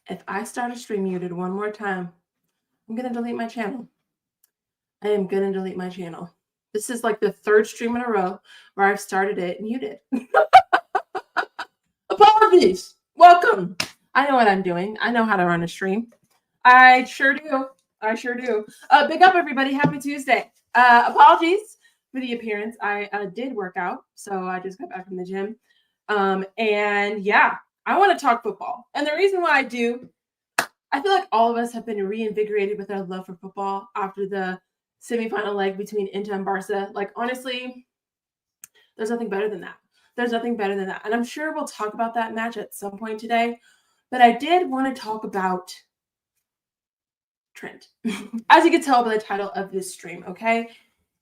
If I start a stream muted one more time, I'm going to delete my channel. I am going to delete my channel. This is like the third stream in a row where I've started it muted. Apologies. Welcome. I know what I'm doing. I know how to run a stream. I sure do. I sure do. Big up, everybody. Happy Tuesday. Apologies for the appearance. I did work out, so I just got back from the gym. And yeah, I want to talk football. And the reason why I do, I feel like all of us have been reinvigorated with our love for football after the semifinal leg between Inter and Barca. Like, honestly, there's nothing better than that. There's nothing better than that. And I'm sure we'll talk about that match at some point today. But I did want to talk about Trent. As you can tell by the title of this stream, okay?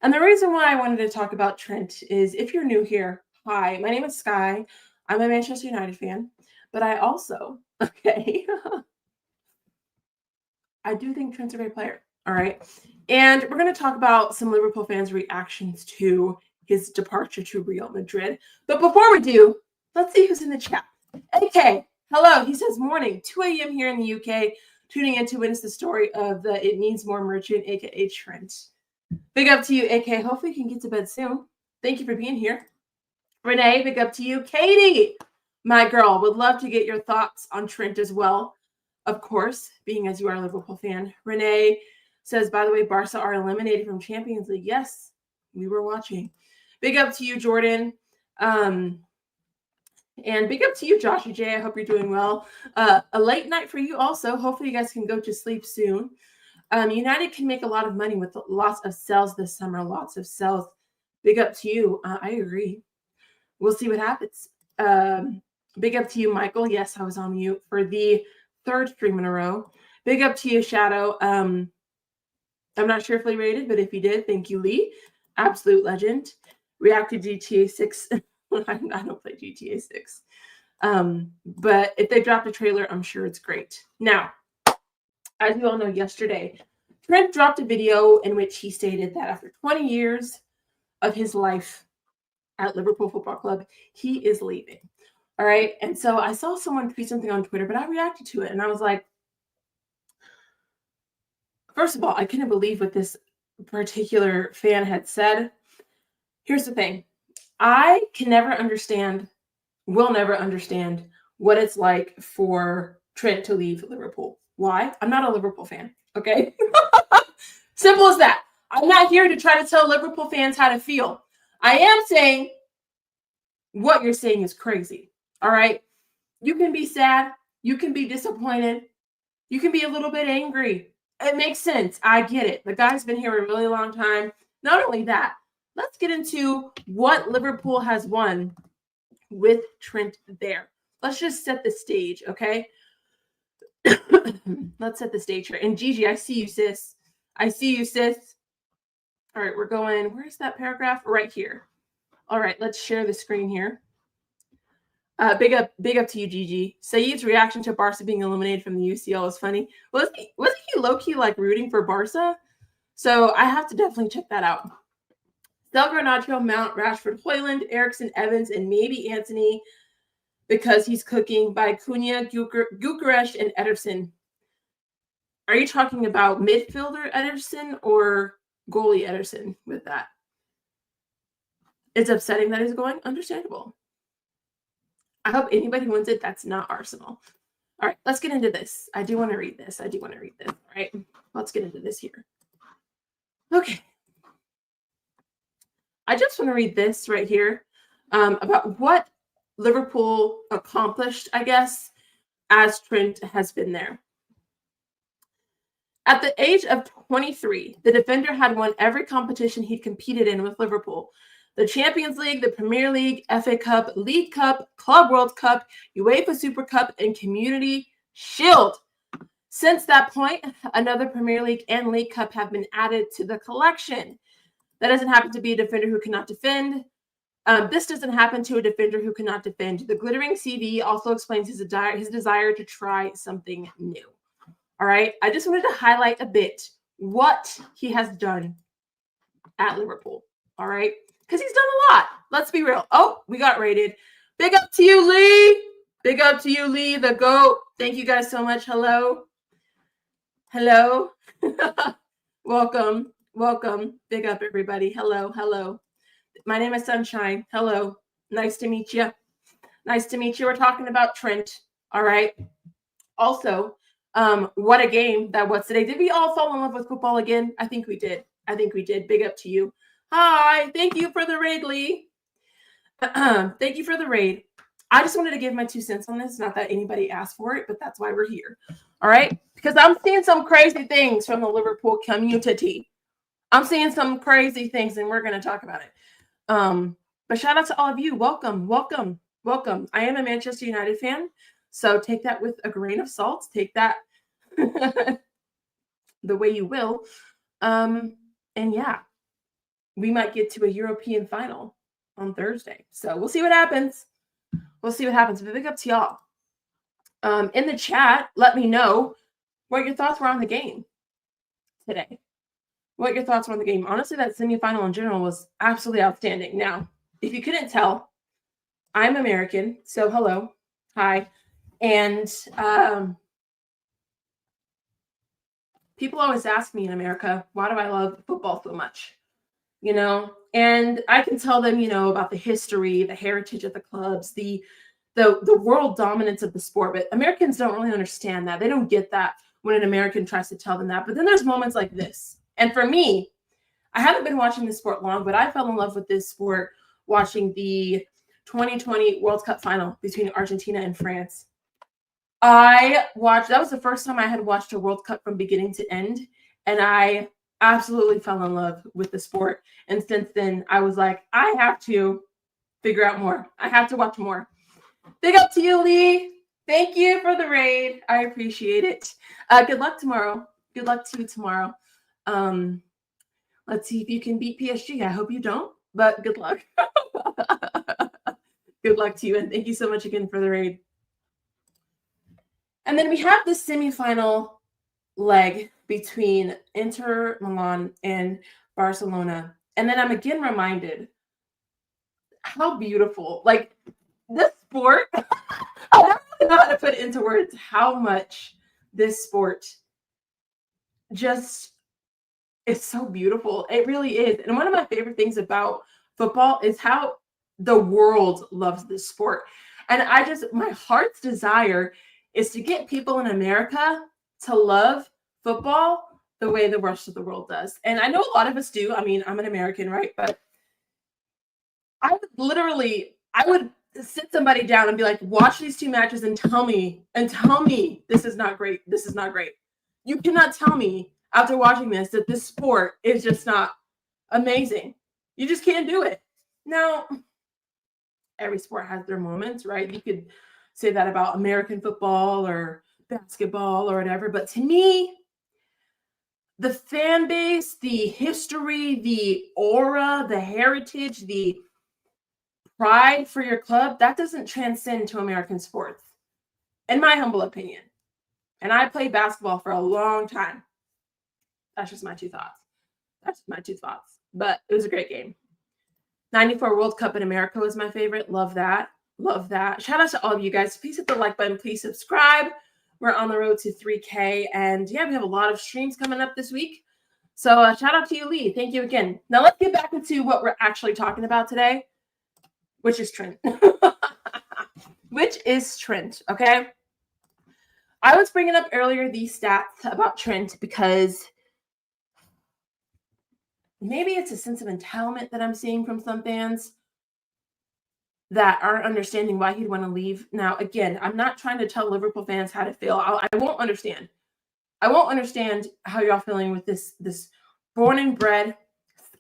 And the reason why I wanted to talk about Trent is if you're new here, hi, my name is Sky. I'm a Manchester United fan, but I also, okay, I do think Trent's a great player. All right. And we're going to talk about some Liverpool fans' reactions to his departure to Real Madrid. But before we do, let's see who's in the chat. AK, hello. He says morning, 2 a.m. here in the UK, tuning in to witness the story of the It Needs More merchant, aka Trent. Big up to you, AK. Hopefully you can get to bed soon. Thank you for being here. Renee, big up to you. Katie, my girl, would love to get your thoughts on Trent as well. Of course, being as you are a Liverpool fan. Renee says, by the way, Barca are eliminated from Champions League. Yes, we were watching. Big up to you, Jordan. And big up to you, Joshy J. I hope you're doing well. A late night for you also. Hopefully you guys can go to sleep soon. United can make a lot of money with lots of sales this summer. Lots of sales. Big up to you. I agree. We'll see what happens. Big up to you, Michael. Yes, I was on mute for the third stream in a row. Big up to you, Shadow. I'm not sure if Lee rated, but if you did, thank you, Lee. Absolute legend. React to GTA 6. I don't play GTA 6. But if they dropped a trailer, I'm sure it's great. Now, as you all know, yesterday, Trent dropped a video in which he stated that after 20 years of his life at Liverpool Football Club, he is leaving. All right. And so I saw someone tweet something on Twitter, but I reacted to it. And I was like, first of all, I couldn't believe what this particular fan had said. Here's the thing. I can never understand, will never understand what it's like for Trent to leave Liverpool. Why? I'm not a Liverpool fan. Okay. Simple as that. I'm not here to try to tell Liverpool fans how to feel. I am saying what you're saying is crazy. All right. You can be sad. You can be disappointed. You can be a little bit angry. It makes sense. I get it. The guy's been here a really long time. Not only that, let's get into what Liverpool has won with Trent there. Let's just set the stage, okay? Let's set the stage here. And Gigi, I see you, sis. I see you, sis. All right, we're going. Where's that paragraph? Right here. All right, let's share the screen here. Big up to you, Gigi. Saeed's reaction to Barca being eliminated from the UCL is funny. Wasn't he low-key like rooting for Barca? So I have to definitely check that out. Del Garnacho, Mount, Rashford, Hoyland, Eriksson, Evans, and maybe Anthony because he's cooking by Cunha, Gyökeres, and Ederson. Are you talking about midfielder Ederson or goalie Ederson with that? It's upsetting that he's going. Understandable. I hope anybody wins it. That's not Arsenal. All right, let's get into this. I do want to read this. All right, let's get into this here. Okay. I just want to read this right here about what Liverpool accomplished, I guess, as Trent has been there. At the age of 23, the defender had won every competition he'd competed in with Liverpool. The Champions League, the Premier League, FA Cup, League Cup, Club World Cup, UEFA Super Cup, and Community Shield. Since that point, another Premier League and League Cup have been added to the collection. That doesn't happen to be a defender who cannot defend. This doesn't happen to a defender who cannot defend. The glittering CV also explains his desire to try something new. All right. I just wanted to highlight a bit what he has done at Liverpool. All right. Because he's done a lot. Let's be real. Oh, we got rated. Big up to you, Lee. Big up to you, Lee, the GOAT. Thank you guys so much. Hello. Welcome. Big up, everybody. Hello. My name is Sunshine. Hello. Nice to meet you. We're talking about Trent. All right. Also, what a game that was today. Did we all fall in love with football again? I think we did. Big up to you. Hi. Thank you for the raid, Lee. Thank you for the raid. I just wanted to give my 2 cents on this. Not that anybody asked for it, but that's why we're here. All right. Because I'm seeing some crazy things from the Liverpool community. I'm seeing some crazy things, and we're going to talk about it. But shout out to all of you. Welcome. I am a Manchester United fan, so take that with a grain of salt. Take that the way you will. And yeah, we might get to a European final on Thursday. So we'll see what happens. We'll see what happens. But big up to y'all. In the chat, let me know what your thoughts were on the game today. What your thoughts were on the game. Honestly, that semifinal in general was absolutely outstanding. Now, if you couldn't tell, I'm American. So hello. Hi. And people always ask me in America, why do I love football so much? You know, and I can tell them, you know, about the history, the heritage of the clubs, the world dominance of the sport. But Americans don't really understand that. They don't get that when an American tries to tell them that. But then there's moments like this. And for me, I haven't been watching this sport long, but I fell in love with this sport watching the 2020 World Cup final between Argentina and France. That was the first time I had watched a World Cup from beginning to end. And I absolutely fell in love with the sport. And since then, I was like, I have to figure out more. I have to watch more. Big up to you, Lee. Thank you for the raid. I appreciate it. Good luck tomorrow. Good luck to you tomorrow. Let's see if you can beat PSG. I hope you don't, but good luck. Good luck to you, and thank you so much again for the raid. And then we have the semifinal leg between Inter Milan and Barcelona. And then I'm again reminded how beautiful, like this sport, I don't really know how to put it into words how much this sport just is so beautiful. It really is. And one of my favorite things about football is how the world loves this sport. And my heart's desire is to get people in America to love football the way the rest of the world does. And I know a lot of us do. I mean, I'm an American, right? But I would sit somebody down and be like, watch these two matches and tell me this is not great. This is not great. You cannot tell me after watching this that this sport is just not amazing. You just can't do it. Now, every sport has their moments, right? You could say that about American football or basketball or whatever. But to me, the fan base, the history, the aura, the heritage, the pride for your club, that doesn't transcend to American sports, in my humble opinion. And I played basketball for a long time. That's just my two thoughts. But it was a great game. 94 World Cup in America was my favorite. Love that. Shout out to all of you guys. Please hit the like button. Please subscribe. We're on the road to 3K. And yeah, we have a lot of streams coming up this week. So shout out to you, Lee. Thank you again. Now let's get back into what we're actually talking about today, which is Trent. Okay? I was bringing up earlier these stats about Trent because maybe it's a sense of entitlement that I'm seeing from some fans that aren't understanding why he'd want to leave. Now, again, I'm not trying to tell Liverpool fans how to feel. I won't understand. I won't understand how y'all feeling with this born and bred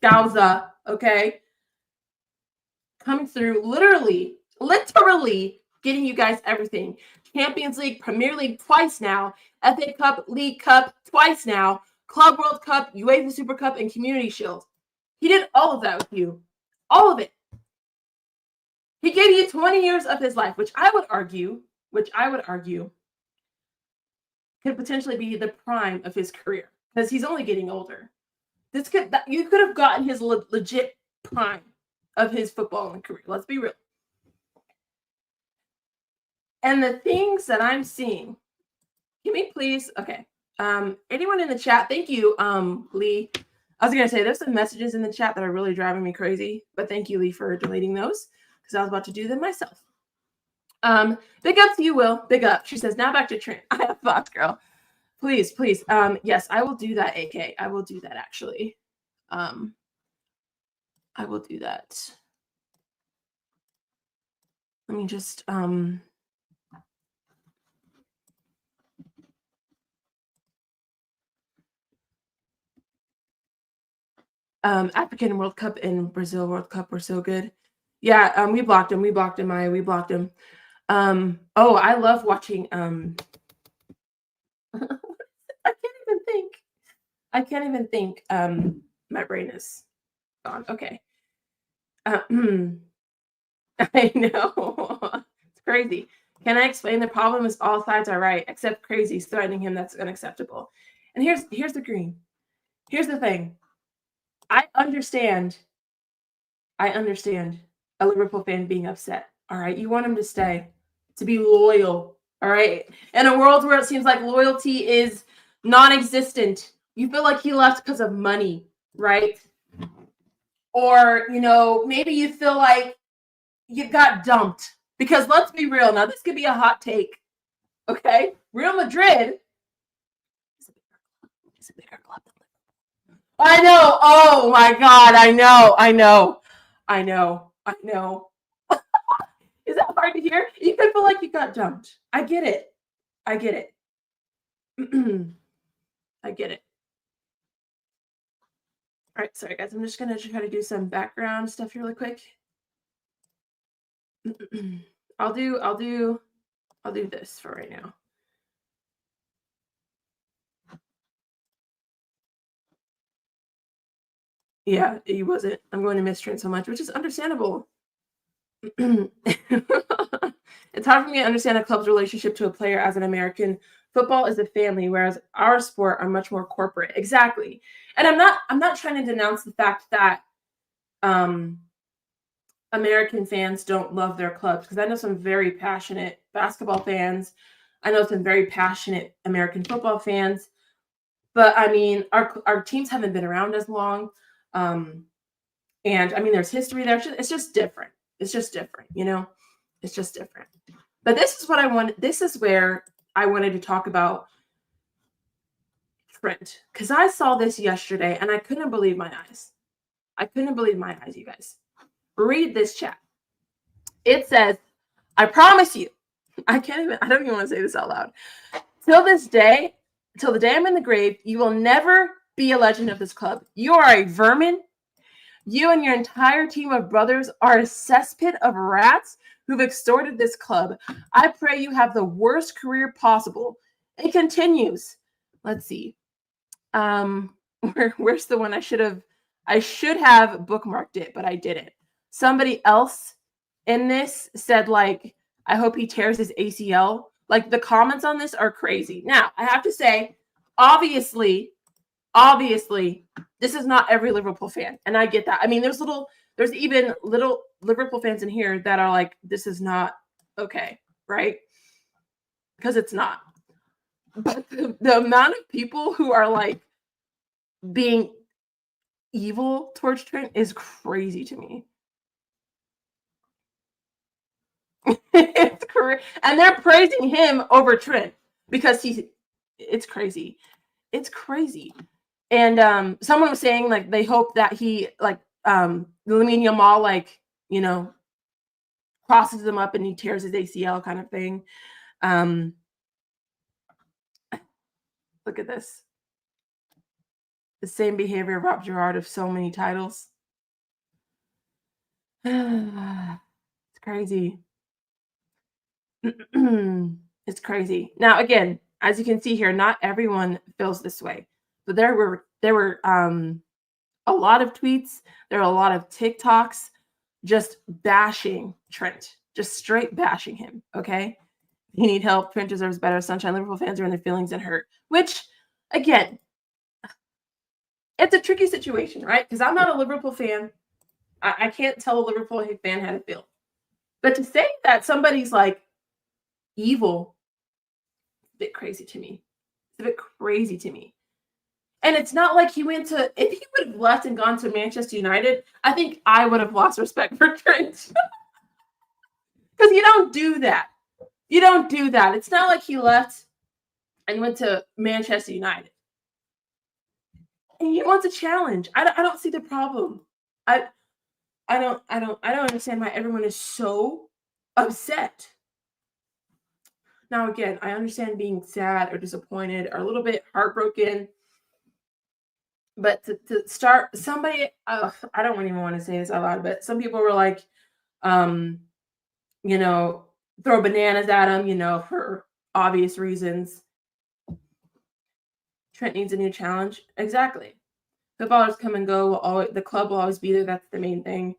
Scouser, okay? Coming through, literally getting you guys everything. Champions League, Premier League twice now, FA Cup, League Cup twice now, Club World Cup, UEFA Super Cup, and Community Shield. He did all of that with you. All of it. He gave you 20 years of his life, which I would argue could potentially be the prime of his career because he's only getting older. You could have gotten his legit prime of his footballing career. Let's be real. And the things that I'm seeing, can we please, okay. Anyone in the chat, thank you, Lee. I was gonna say there's some messages in the chat that are really driving me crazy, but thank you, Lee, for deleting those because I was about to do them myself. Big up to you, Will. Big up. She says, now back to Trent. I have thoughts, girl. Please. Yes, I will do that, AK. I will do that, actually. I will do that. Let me just, African World Cup and Brazil World Cup were so good. Yeah, we blocked him. We blocked him. Oh, I love watching. I can't even think. My brain is God, okay. Uh, I know. It's crazy. Can I explain? The problem is all sides are right, except Crazy's threatening him. That's unacceptable. And here's the green. Here's the thing. I understand a Liverpool fan being upset. All right. You want him to stay, to be loyal. All right. In a world where it seems like loyalty is non existent, you feel like he left because of money, right? Or, maybe you feel like you got dumped. Because let's be real now, this could be a hot take. Okay. Real Madrid is a bigger club than Liverpool. I know. Oh my God. I know. Is that hard to hear? You could feel like you got dumped. I get it. I get it. I get it. All right, sorry guys. I'm just gonna try to do some background stuff here really quick. I'll do this for right now. Yeah, he wasn't. I'm going to miss Trent so much, which is understandable. It's hard for me to understand a club's relationship to a player as an American. Football is a family, whereas our sport are much more corporate. Exactly. And I'm not trying to denounce the fact that American fans don't love their clubs, because I know some very passionate basketball fans. I know some very passionate American football fans. But I mean, our teams haven't been around as long. And I mean, there's history there. It's just different. It's just different, It's just different. But this is what I wanted. This is where I wanted to talk about Trent, because I saw this yesterday and I couldn't believe my eyes. I couldn't believe my eyes, you guys. Read this chat. It says, I promise you, I don't even want to say this out loud. Till the day I'm in the grave, you will never be a legend of this club. You are a vermin. You and your entire team of brothers are a cesspit of rats who've extorted this club. I pray you have the worst career possible. It continues. Let's see. Where's the one I should have bookmarked it, but I didn't. Somebody else in this said, like, I hope he tears his ACL. Like, the comments on this are crazy. Now, I have to say, obviously, this is not every Liverpool fan, and I get that. I mean, there's even little Liverpool fans in here that are like, this is not okay, right? Because it's not. But the amount of people who are like being evil towards Trent is crazy to me. It's correct, and they're praising him over Trent because it's crazy. It's crazy. And someone was saying, like, they hope that he, like, Lamine Yamal, like, crosses him up and he tears his ACL kind of thing. Look at this. The same behavior robbed Gerrard of so many titles. It's crazy. It's crazy. Now, again, as you can see here, not everyone feels this way. But there were a lot of tweets. There are a lot of TikToks just bashing Trent, just straight bashing him. Okay, you need help. Trent deserves better. Sunshine. Liverpool fans are in their feelings and hurt. Which, again, it's a tricky situation, right? Because I'm not a Liverpool fan. I can't tell a Liverpool fan how to feel. But to say that somebody's like evil, it's a bit crazy to me. It's a bit crazy to me. And it's not like he went to, if he would have left and gone to Manchester United, I think I would have lost respect for Trent. Because you don't do that. You don't do that. It's not like he left and went to Manchester United. And he wants a challenge. I don't see the problem. I don't understand why everyone is so upset. Now, again, I understand being sad or disappointed or a little bit heartbroken. But to start, somebody, I don't even want to say this out loud, but some people were like, throw bananas at him, for obvious reasons. Trent needs a new challenge. Exactly. Footballers come and go. The club will always be there. That's the main thing.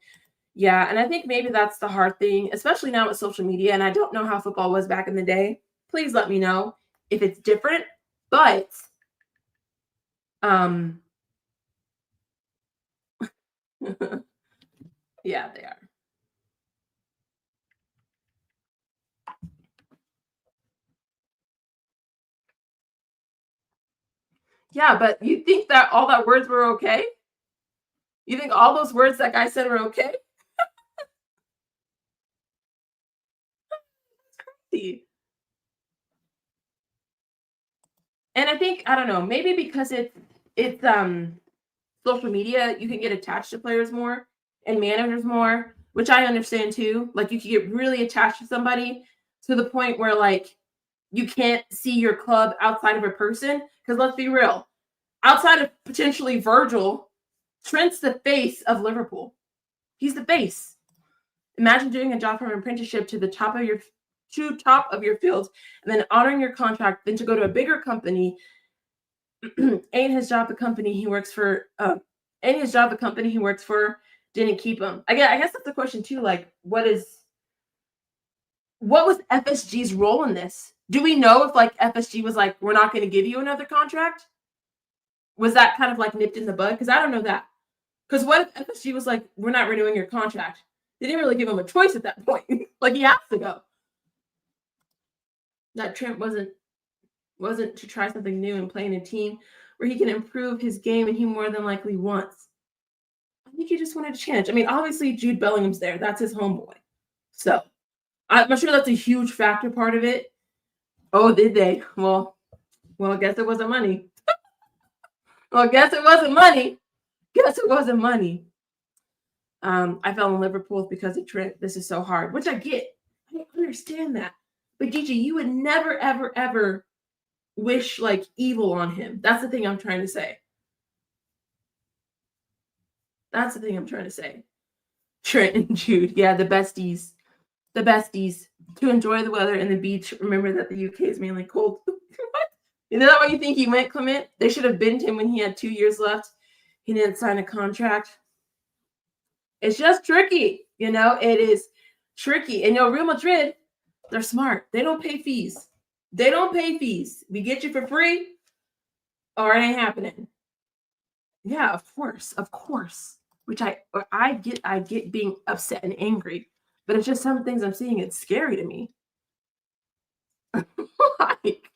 Yeah, and I think maybe that's the hard thing, especially now with social media. And I don't know how football was back in the day. Please let me know if it's different. But yeah, they are. Yeah, but you think that all that words were okay? You think all those words that guy said were okay? See. And I think, I don't know, maybe because it's social media, you can get attached to players more and managers more, which I understand too. Like you can get really attached to somebody to the point where like you can't see your club outside of a person. Because let's be real, outside of potentially Virgil, Trent's the face of Liverpool. He's the face. Imagine doing a job from an apprenticeship to the top of your field and then honoring your contract, then to go to a bigger company. Ain't his job the company he works for didn't keep him. I guess that's the question too. Like, what was FSG's role in this? Do we know if like FSG was like, we're not going to give you another contract? Was that kind of like nipped in the bud? Because I don't know that. Because what if FSG was like, we're not renewing your contract? They didn't really give him a choice at that point. Like he has to go. That Trent wasn't to try something new and play in a team where he can improve his game, and he more than likely wants. I think he just wanted to change. I mean, obviously Jude Bellingham's there. That's his homeboy. So I'm sure that's a huge factor part of it. Oh, did they? Well, I guess it wasn't money. Guess it wasn't money. I fell in Liverpool because of Trent. This is so hard, which I get. I understand that. But Gigi, you would never, ever, ever wish like evil on him. That's the thing I'm trying to say. Trent and Jude, yeah, the besties. To enjoy the weather and the beach. Remember that the UK is mainly cold. What? Is that why you think he went, Clement? They should have binned him when he had 2 years left. He didn't sign a contract. It's just tricky, it is tricky. And Real Madrid, they're smart. They don't pay fees. We get you for free, or it ain't happening. Yeah, of course. Which I get being upset and angry, but it's just some things I'm seeing. It's scary to me. Like,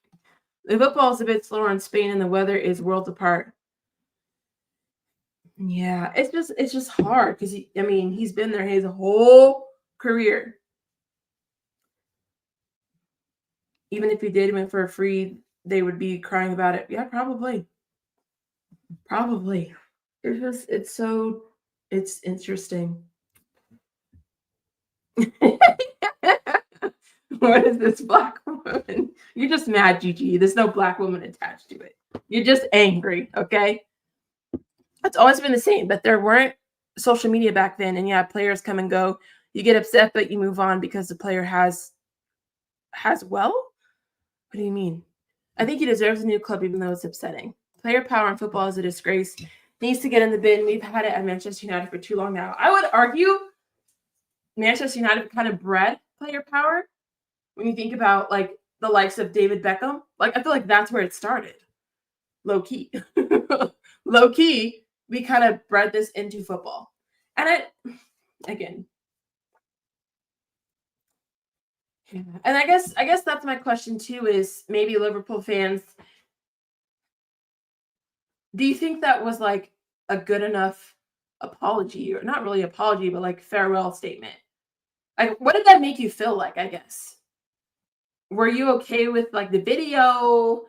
the football is a bit slower in Spain, and the weather is worlds apart. Yeah, it's just hard because he's been there his whole career. Even if he did win for free, they would be crying about it. Yeah, probably. It's interesting. What is this black woman? You're just mad, Gigi. There's no black woman attached to it. You're just angry, okay? It's always been the same, but there weren't social media back then. And yeah, players come and go. You get upset, but you move on because the player has well? What do you mean? I think he deserves a new club, even though it's upsetting. Player power in football is a disgrace. Needs to get in the bin. We've had it at Manchester United for too long now. I would argue Manchester United kind of bred player power. When you think about like the likes of David Beckham, like I feel like that's where it started. Low key. We kind of bred this into football. And again. Yeah. And I guess that's my question too, is maybe Liverpool fans, do you think that was like a good enough apology, or not really apology, but like farewell statement? Like, what did that make you feel like, I guess? Were you okay with like the video?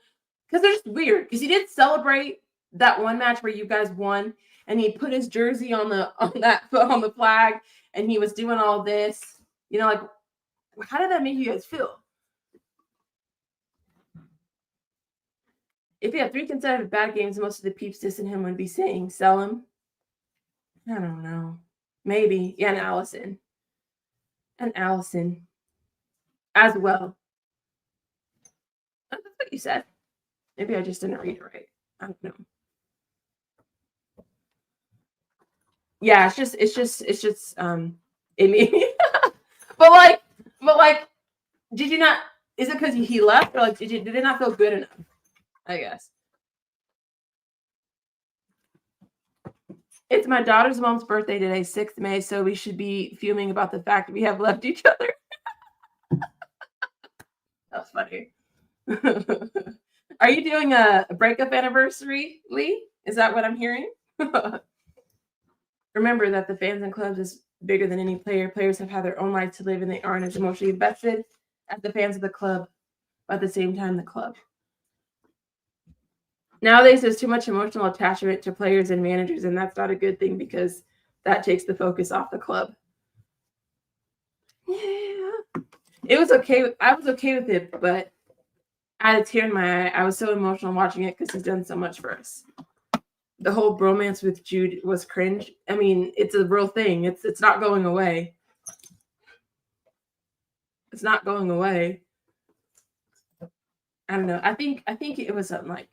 Because they're just weird. Because he did celebrate that one match where you guys won, and he put his jersey on the flag, and he was doing all this. Like, how did that make you guys feel? If he had 3 consecutive bad games, most of the peeps dissing him would be saying, sell him. I don't know. Maybe. Yeah, and Allison. As well. That's what you said. Maybe I just didn't read it right. I don't know. Yeah, it's just it made me but like did you not is it because he left or like did it not feel good enough? I guess. It's my daughter's mom's birthday today, 6th May, so we should be fuming about the fact we have left each other. That's funny. Are you doing a breakup anniversary, Lee? Is that what I'm hearing? Remember that the fans and clubs is bigger than any player. Players have had their own lives to live and they aren't as emotionally invested as the fans of the club, but at the same time, the club. Nowadays, there's too much emotional attachment to players and managers, and that's not a good thing because that takes the focus off the club. Yeah. It was okay. I was okay with it, but I had a tear in my eye. I was so emotional watching it because he's done so much for us. The whole bromance with Jude was cringe. I mean, it's a real thing. It's not going away. It's not going away. I don't know. I think it was something like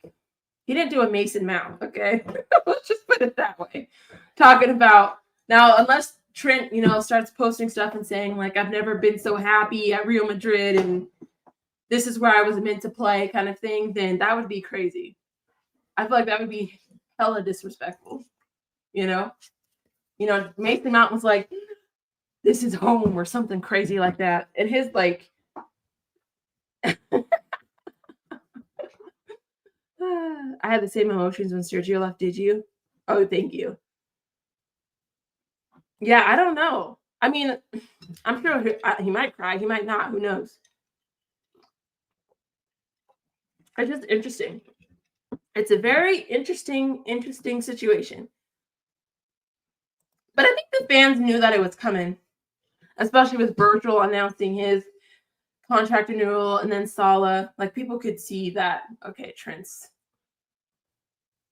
he didn't do a Mason Mount, okay? Let's just put it that way. Talking about now, unless Trent, starts posting stuff and saying like I've never been so happy at Real Madrid and this is where I was meant to play kind of thing, then that would be crazy. I feel like that would be hella disrespectful. Mason Mount was like, this is home or something crazy like that. And his like I had the same emotions when Sergio left, did you? Oh, thank you. Yeah, I don't know. I mean, I'm sure he might cry. He might not. Who knows? It's just interesting. It's a very interesting situation. But I think the fans knew that it was coming, especially with Virgil announcing his contract renewal and then Salah. Like, people could see that, okay, Trent's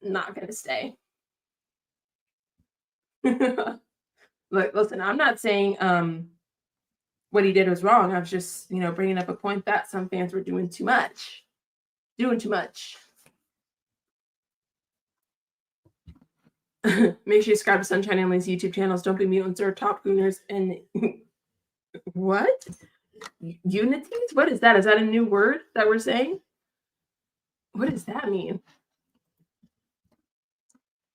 not going to stay. Look, listen, I'm not saying what he did was wrong. I was just, bringing up a point that some fans were doing too much. Make sure you subscribe to Sunshine Emily's YouTube channels. Don't be mutants or top gooners. And what? Unities? What is that? Is that a new word that we're saying? What does that mean?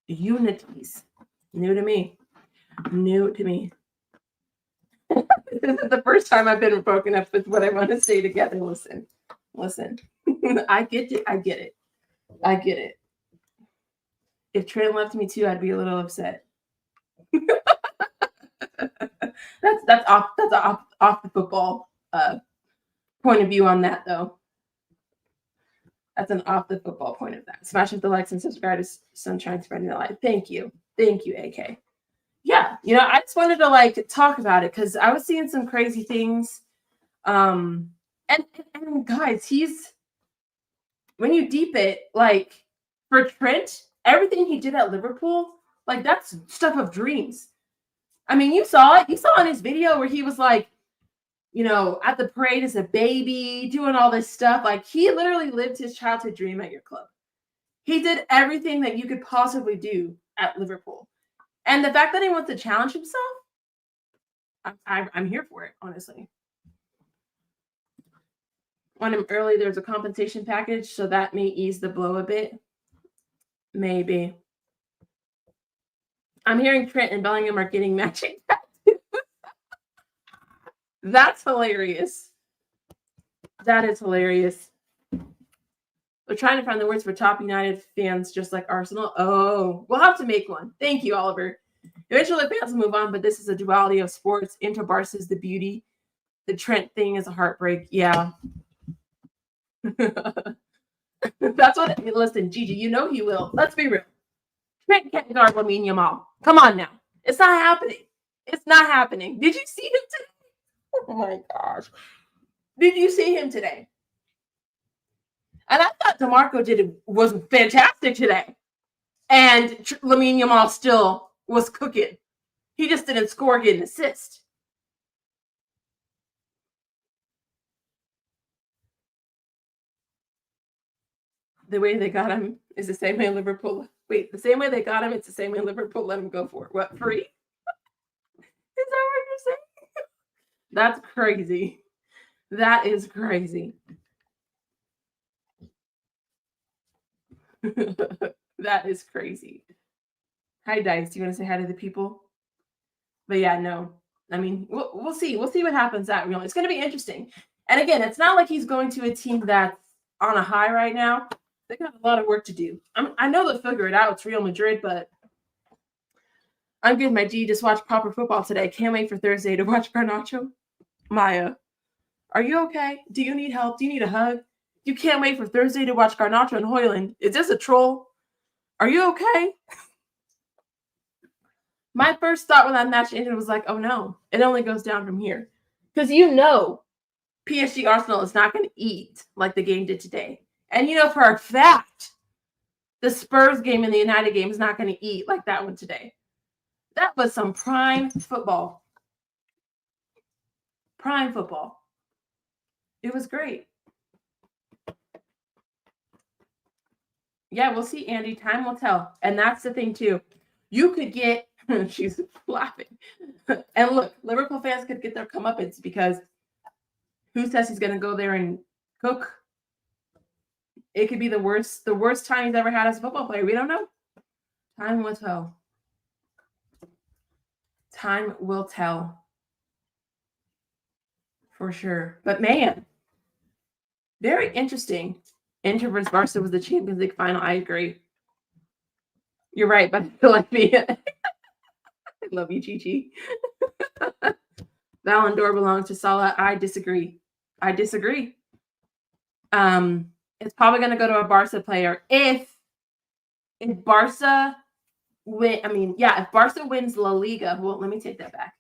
Unities. New to me. This is the first time I've been broken up with what I want to say together. Listen. I get it. If Trent left me too, I'd be a little upset. that's off the football point of view on that though. That's an off the football point of that. Smash up the likes and subscribe to Sunshine Spreading the Light. Thank you, AK. Yeah, I just wanted to talk about it because I was seeing some crazy things. And guys, when you deep it, for Trent, everything he did at Liverpool, that's stuff of dreams. I mean, you saw it. You saw in his video where he was at the parade as a baby, doing all this stuff. He literally lived his childhood dream at your club. He did everything that you could possibly do at Liverpool. And the fact that he wants to challenge himself, I'm here for it, honestly. On him early, there's a compensation package, so that may ease the blow a bit. Maybe. I'm hearing Trent and Bellingham are getting matching tattoos. That's hilarious. That is hilarious. We're trying to find the words for top United fans, just like Arsenal. Oh, we'll have to make one. Thank you, Oliver. Eventually, fans will move on, but this is a duality of sports. Inter Barca is the beauty. The Trent thing is a heartbreak. Yeah. That's what. Listen, Gigi, he will. Let's be real. Trent can't guard Lamine Yamal. Come on now. It's not happening. Did you see him today? Oh my gosh. Did you see him today? And I thought DeMarco was fantastic today. And Lamine Yamal still was cooking. He just didn't score, get an assist. The way they got him is the same way Liverpool. Wait, the same way they got him, it's the same way Liverpool let him go for it. What, free? That's crazy. That is crazy. That is crazy. Hi, Dice. Do you want to say hi to the people? But yeah, no. I mean, we'll see. We'll see what happens at Real. It's going to be interesting. And again, it's not like he's going to a team that's on a high right now. They got a lot of work to do. I know they'll figure it out. It's Real Madrid, but I'm good, my G. Just watch proper football today. Can't wait for Thursday to watch Garnacho. Maya, are you okay? Do you need help? Do you need a hug? You can't wait for Thursday to watch Garnacho and Hoyland. Is this a troll? Are you okay? My first thought when that match ended was like, oh no, it only goes down from here. Because you know PSG Arsenal is not going to eat like the game did today. And you know for a fact, the Spurs game and the United game is not going to eat like that one today. That was some prime football. Prime football. It was great. Yeah, we'll see, Andy. Time will tell. And that's the thing, too. You could get, she's laughing. And look, Liverpool fans could get their comeuppance because who says he's going to go there and cook? It could be the worst time he's ever had as a football player. We don't know. Time will tell. Time will tell. For sure. But man, very interesting. Inter versus Barca was the Champions League final. I agree. You're right, but I feel like me. I love you, Chi-Chi. Ballon d'Or belongs to Salah. I disagree. It's probably going to go to a Barca player if Barca win. I mean, yeah, if Barca wins La Liga, well, let me take that back.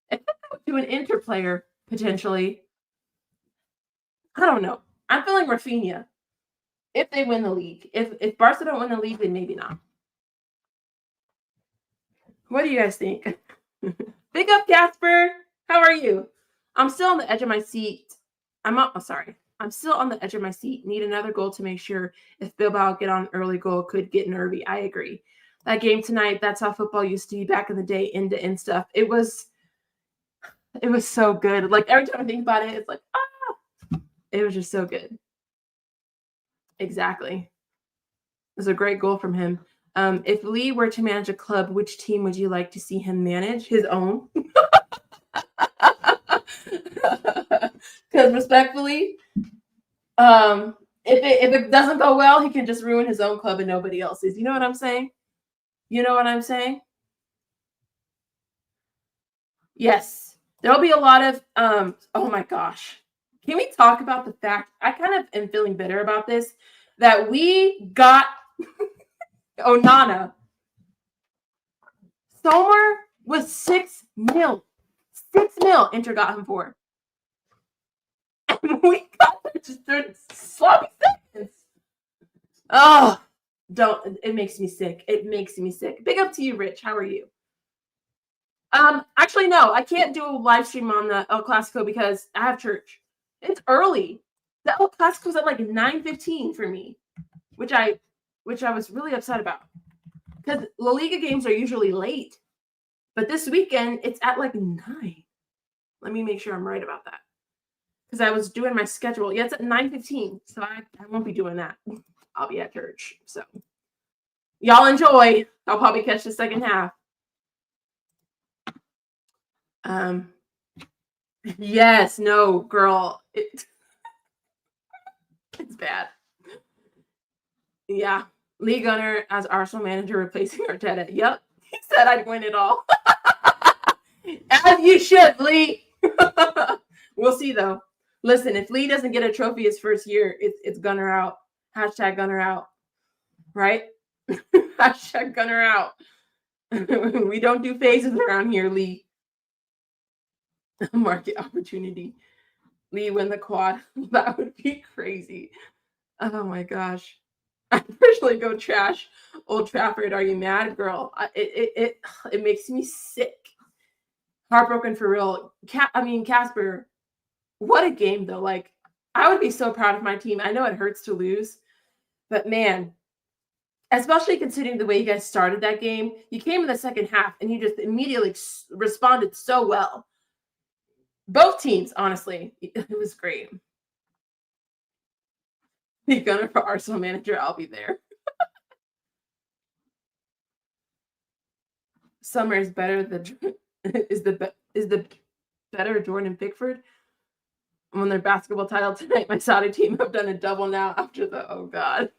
If to an Inter player potentially, I don't know. I'm feeling Rafinha if they win the league. If Barca don't win the league, then maybe not. What do you guys think? Big up, Casper. How are you? I'm still on the edge of my seat. I'm still on the edge of my seat. Need another goal to make sure if Bilbao get on an early goal could get nervy. I agree. That game tonight, that's how football used to be back in the day, end-to-end stuff. It was so good. Like every time I think about it, it's like, it was just so good. Exactly. It was a great goal from him. If Lee were to manage a club, which team would you like to see him manage? His own. Because respectfully, if it doesn't go well, he can just ruin his own club and nobody else's. You know what I'm saying? Yes. There'll be a lot of oh my gosh. Can we talk about the fact I kind of am feeling bitter about this that we got Onana. Sommer was 6 mil. 6 mil Inter got him for. And we got there just 30 sloppy seconds. Oh, it makes me sick. It makes me sick. Big up to you, Rich. How are you? Actually, no, I can't do a live stream on the El Clasico because I have church. It's early. The El Clasico's at like 9:15 for me, which I was really upset about. Because La Liga games are usually late. But this weekend, it's at like 9. Let me make sure I'm right about that. Because I was doing my schedule. Yeah, it's at 9:15. So I won't be doing that. I'll be at church. So y'all enjoy. I'll probably catch the second half. Yes, no, girl. It's bad. Yeah. Lee Gunner as Arsenal manager replacing Arteta. Yep. He said I'd win it all. As you should, Lee. We'll see, though. Listen, if Lee doesn't get a trophy his first year, it's Gunner out. Hashtag Gunner out. Right? Hashtag Gunner out. We don't do phases around here, Lee. Market opportunity. Lee win the quad. That would be crazy. Oh, my gosh. I personally go trash Old Trafford. Are you mad, girl? It makes me sick. Heartbroken for real. Casper, what a game though. Like, I would be so proud of my team. I know it hurts to lose, but man, especially considering the way you guys started that game, you came in the second half and you just immediately responded so well. Both teams, honestly. It was great. The gunner for Arsenal manager, I'll be there. Summer is better than is the better Jordan Pickford. Won their basketball title tonight. My Saudi team have done a double now after the oh god.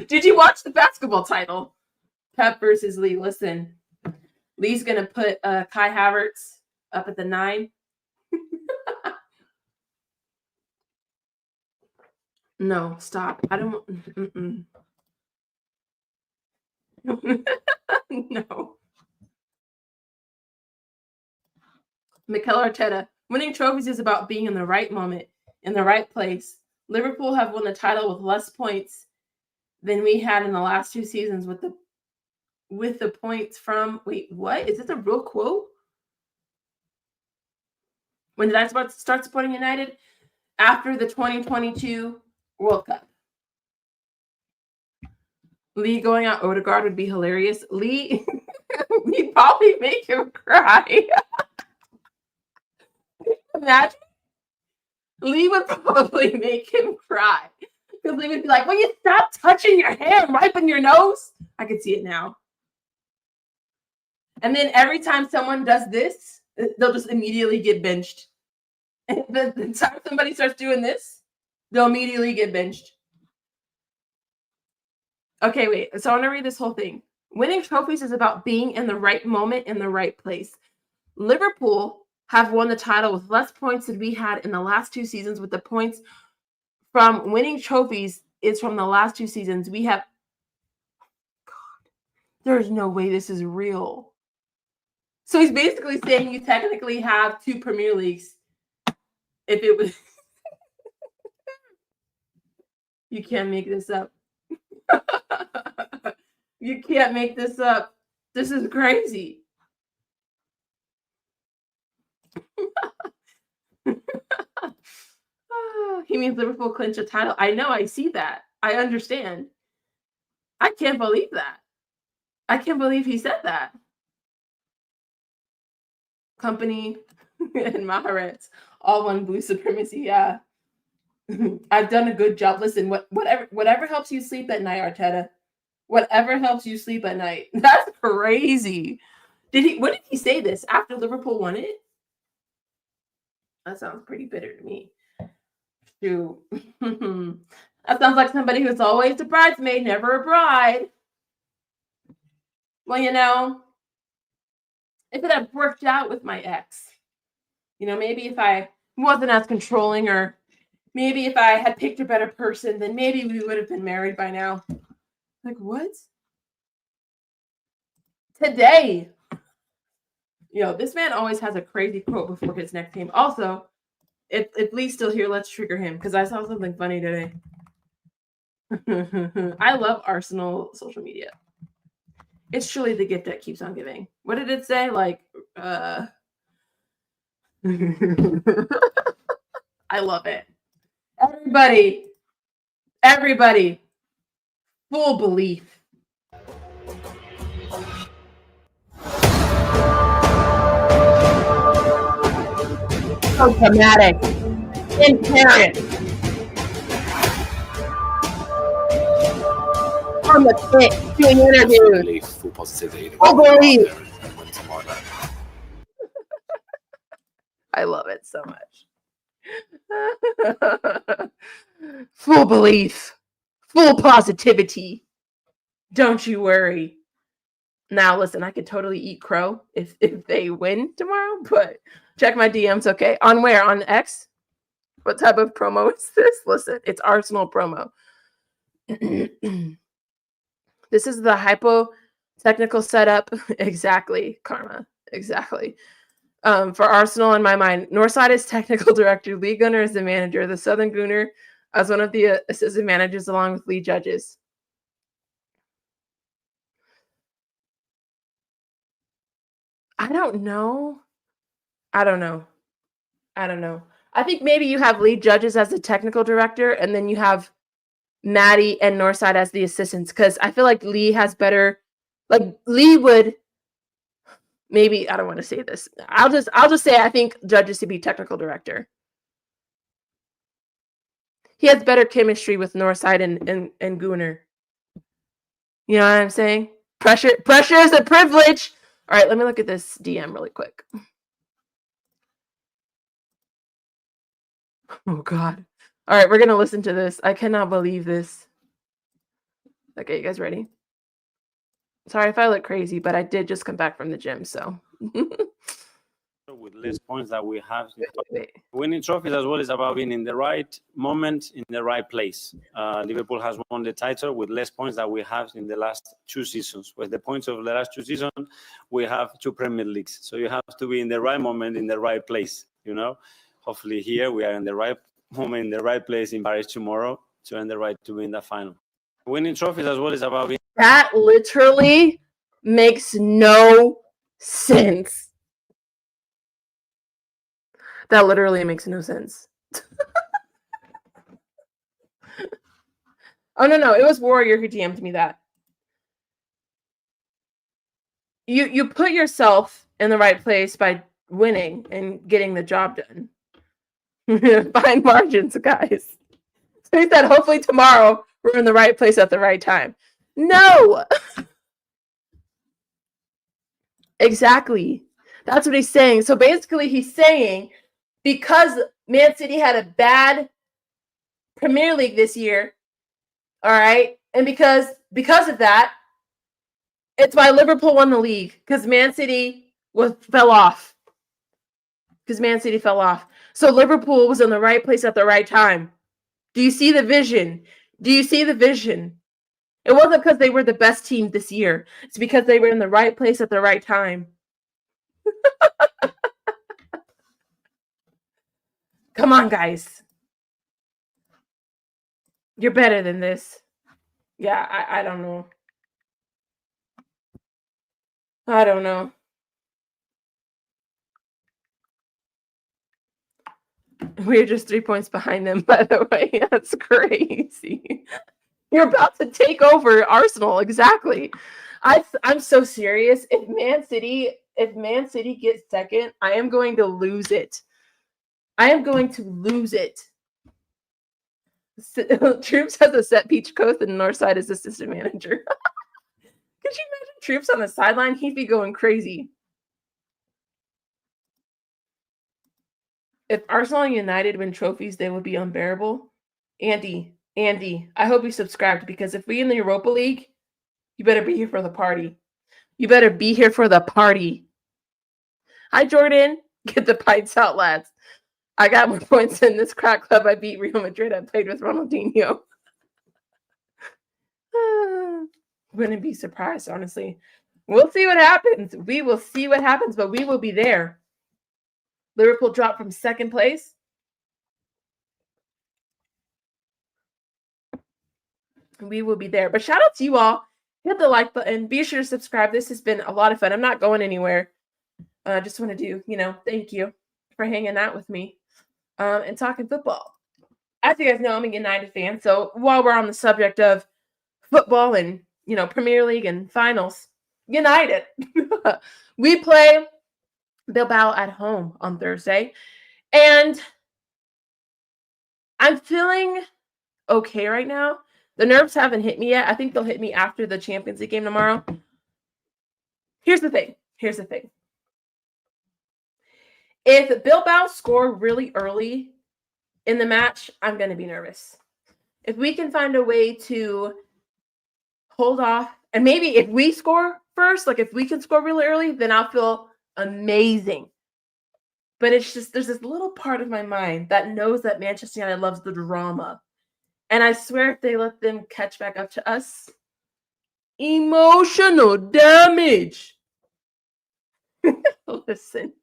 Did you watch the basketball title? Pep versus Lee. Listen, Lee's gonna put Kai Havertz up at the 9. No, stop. I don't. No. Mikel Arteta. Winning trophies is about being in the right moment, in the right place. Liverpool have won the title with less points than we had in the last 2 seasons with the points from wait, what? Is this a real quote? When did I start supporting United? After the 2022 World Cup. Lee going out Odegaard would be hilarious. Lee we'd probably make him cry. Imagine Lee would probably make him cry. Because Lee would be like, will you stop touching your hair and wiping your nose? I could see it now. And then every time someone does this, they'll just immediately get benched. And the time somebody starts doing this, they'll immediately get benched. Okay, wait. So I want to read this whole thing. Winning trophies is about being in the right moment in the right place. Liverpool have won the title with less points than we had in the last 2 seasons. With the points from winning trophies is from the last 2 seasons. We have... God, there's no way this is real. So he's basically saying you technically have 2 Premier Leagues. If it was... You can't make this up. You can't make this up. This is crazy. He means Liverpool clinch a title. I know, I see that. I understand. I can't believe that. I can't believe he said that. Company and Mahrez all won blue supremacy. Yeah. I've done a good job. Listen, whatever helps you sleep at night, Arteta. Whatever helps you sleep at night. That's crazy. When did he say this? After Liverpool won it? That sounds pretty bitter to me. Shoot. That sounds like somebody who's always a bridesmaid, never a bride. Well, you know, if it had worked out with my ex, you know, maybe if I wasn't as controlling, or maybe if I had picked a better person, then maybe we would have been married by now. Like, what? Today. Yo, this man always has a crazy quote before his next game. Also, if Lee's still here, let's trigger him because I saw something funny today. I love Arsenal social media. It's truly the gift that keeps on giving. What did it say? Like, I love it. Everybody, full belief. So dramatic. Inherent. On the pit, doing interviews. Full positivity. Full belief. I love it so much. Full belief. Full positivity. Don't you worry. Now, listen, I could totally eat crow if they win tomorrow, but check my DMs, okay? On where? On X? What type of promo is this? Listen, it's Arsenal promo. This is the hypo-technical setup. Exactly, Karma. Exactly. For Arsenal, in my mind, Northside is technical director. Lee Gunner is the manager. The Southern Gooner as one of the assistant managers along with Lee Judges. I don't know. I think maybe you have Lee Judges as the technical director, and then you have Maddie and Northside as the assistants, because I feel like Lee has better, like Lee would Maybe I don't want to say this. I'll just say I think Judge to be technical director. He has better chemistry with Northside and Gooner. You know what I'm saying? Pressure is a privilege. All right, let me look at this DM really quick. Oh God. All right, we're gonna listen to this. I cannot believe this. Okay, you guys ready? Sorry if I look crazy, but I did just come back from the gym, so. With less points that we have. Wait. Winning trophies as well is about being in the right moment, in the right place. Liverpool has won the title with less points that we have in the last 2 seasons. With the points of the last 2 seasons, we have 2 Premier Leagues. So you have to be in the right moment, in the right place, you know. Hopefully here we are in the right moment, in the right place in Paris tomorrow to earn the right to win the final. Winning trophies as well is about being... That literally makes no sense. That literally makes no sense. Oh, no. It was Warrior who DM'd me that. You put yourself in the right place by winning and getting the job done. Fine margins, guys. So he said, hopefully tomorrow we're in the right place at the right time. No! Exactly. That's what he's saying. So basically he's saying because Man City had a bad Premier League this year, all right, and because of that, it's why Liverpool won the league, because Man City fell off. Because Man City fell off. So Liverpool was in the right place at the right time. Do you see the vision? Do you see the vision? It wasn't because they were the best team this year. It's because they were in the right place at the right time. Come on, guys. You're better than this. Yeah, I don't know. I don't know. We're just 3 points behind them, by the way. That's crazy. You're about to take over Arsenal. Exactly. I'm so serious. If Man City gets second, I am going to lose it. I am going to lose it. Troops has a set Peach coach and Northside is assistant manager. Could you imagine Troops on the sideline? He'd be going crazy. If Arsenal and United win trophies, they would be unbearable. Andy, I hope you subscribed, because if we in the Europa League, you better be here for the party. You better be here for the party. Hi, Jordan. Get the pints out, lads. I got more points in this crack club. I beat Real Madrid. I played with Ronaldinho. Wouldn't be surprised, honestly. We'll see what happens. We will see what happens, but we will be there. Liverpool dropped from second place. We will be there. But shout out to you all. Hit the like button. Be sure to subscribe. This has been a lot of fun. I'm not going anywhere. Just want to do, thank you for hanging out with me and talking football. As you guys know, I'm a United fan. So while we're on the subject of football and, Premier League and finals, United. We play Bilbao at home on Thursday. And I'm feeling okay right now. The nerves haven't hit me yet. I think they'll hit me after the Champions League game tomorrow. Here's the thing. If Bilbao score really early in the match, I'm going to be nervous. If we can find a way to hold off, and maybe if we score first, like if we can score really early, then I'll feel amazing. But it's just, there's this little part of my mind that knows that Manchester United loves the drama. And I swear if they let them catch back up to us, emotional damage. Listen.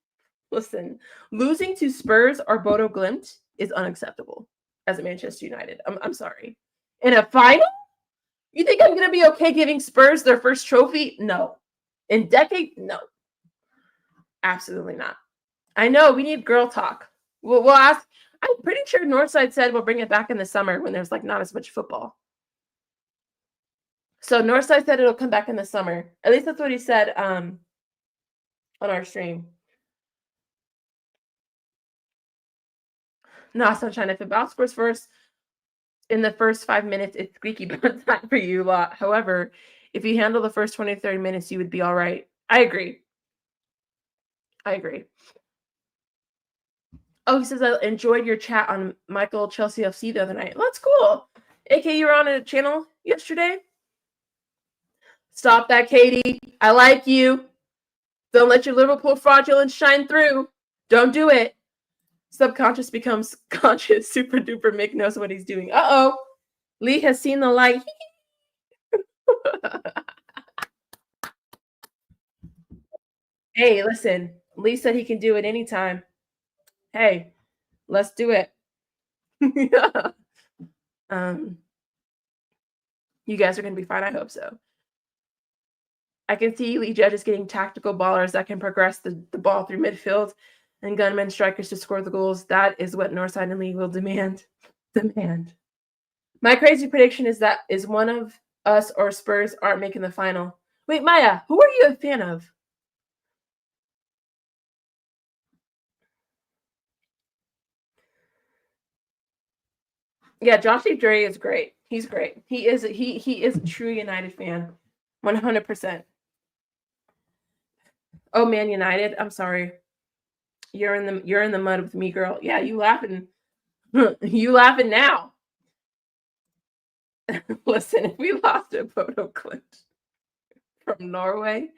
Losing to Spurs or Bodo Glimt is unacceptable as a Manchester United. I'm sorry. In a final? You think I'm going to be okay giving Spurs their first trophy? No. In decade? No. Absolutely not. I know, we need girl talk. We'll ask. I'm pretty sure Northside said we'll bring it back in the summer when there's not as much football. So Northside said it'll come back in the summer. At least that's what he said on our stream. No, Sunshine, if About scores first in the first 5 minutes, it's squeaky bum time for you lot. However, if you handle the first 20 to 30 minutes, you would be all right. I agree. Oh, he says, I enjoyed your chat on Michael Chelsea FC the other night. Well, that's cool. AK, you were on a channel yesterday? Stop that, Katie. I like you. Don't let your Liverpool fraudulence shine through. Don't do it. Subconscious becomes conscious. Super duper Mick knows what he's doing. Uh-oh. Lee has seen the light. Hey, listen. Lee said he can do it anytime. Hey, let's do it. Yeah. You guys are going to be fine. I hope so. I can see Lee Judges getting tactical ballers that can progress the ball through midfield and gunmen strikers to score the goals. That is what Northside and Lee will demand. My crazy prediction is that one of us or Spurs aren't making the final. Wait, Maya, who are you a fan of? Yeah, Joshie Dre is great. He's great. He is a true United fan. 100%. Oh, Man United. I'm sorry. You're in the mud with me, girl. Yeah, you laughing. You laughing now. Listen, if we lost a photo clip from Norway,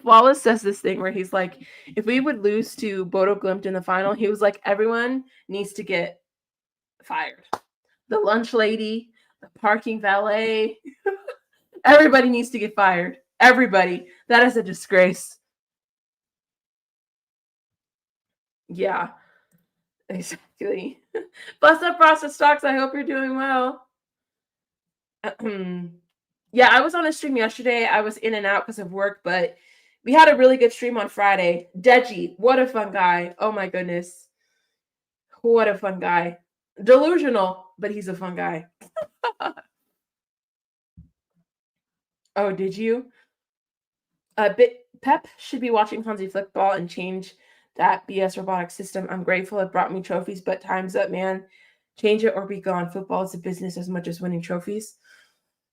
Wallace says this thing where he's like, if we would lose to Bodo Glimt in the final, he was like, everyone needs to get fired. The lunch lady, the parking valet, everybody needs to get fired. Everybody. That is a disgrace. Yeah, exactly. Bless up, Process Stocks. I hope you're doing well. Yeah, I was on a stream yesterday. I was in and out because of work, but we had a really good stream on Friday. Deji, what a fun guy. Oh my goodness. What a fun guy. Delusional, but he's a fun guy. Oh, did you? Pep should be watching Hansi Flickball and change that BS robotic system. I'm grateful it brought me trophies, but time's up, man. Change it or be gone. Football is a business as much as winning trophies.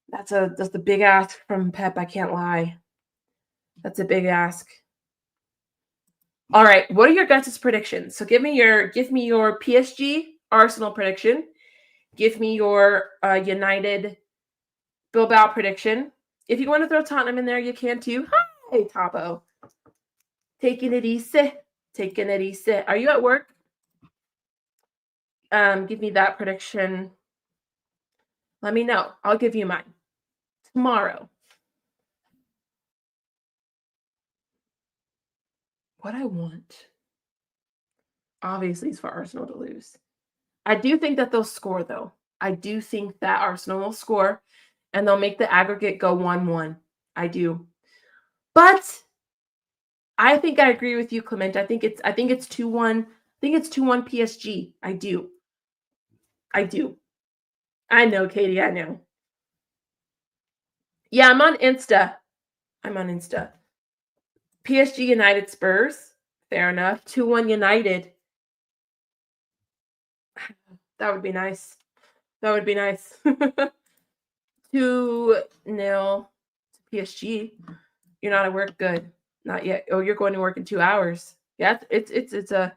That's the big ask from Pep. I can't lie. That's a big ask. All right, what are your guys' predictions? So give me your PSG Arsenal prediction. Give me your United Bilbao prediction. If you want to throw Tottenham in there, you can too. Hi, Topo. Taking it easy. Are you at work? Give me that prediction. Let me know. I'll give you mine tomorrow. What I want, obviously, is for Arsenal to lose. I do think that they'll score, though. I do think that Arsenal will score, and they'll make the aggregate go 1-1. I do. But I think I agree with you, Clement. I think it's 2-1. I think it's 2-1 PSG. I do. I know, Katie. I know. Yeah, I'm on Insta. PSG United Spurs. Fair enough. 2-1 United. That would be nice. 2-0 PSG. You're not at work? Good. Not yet. Oh, you're going to work in 2 hours. Yeah, it's a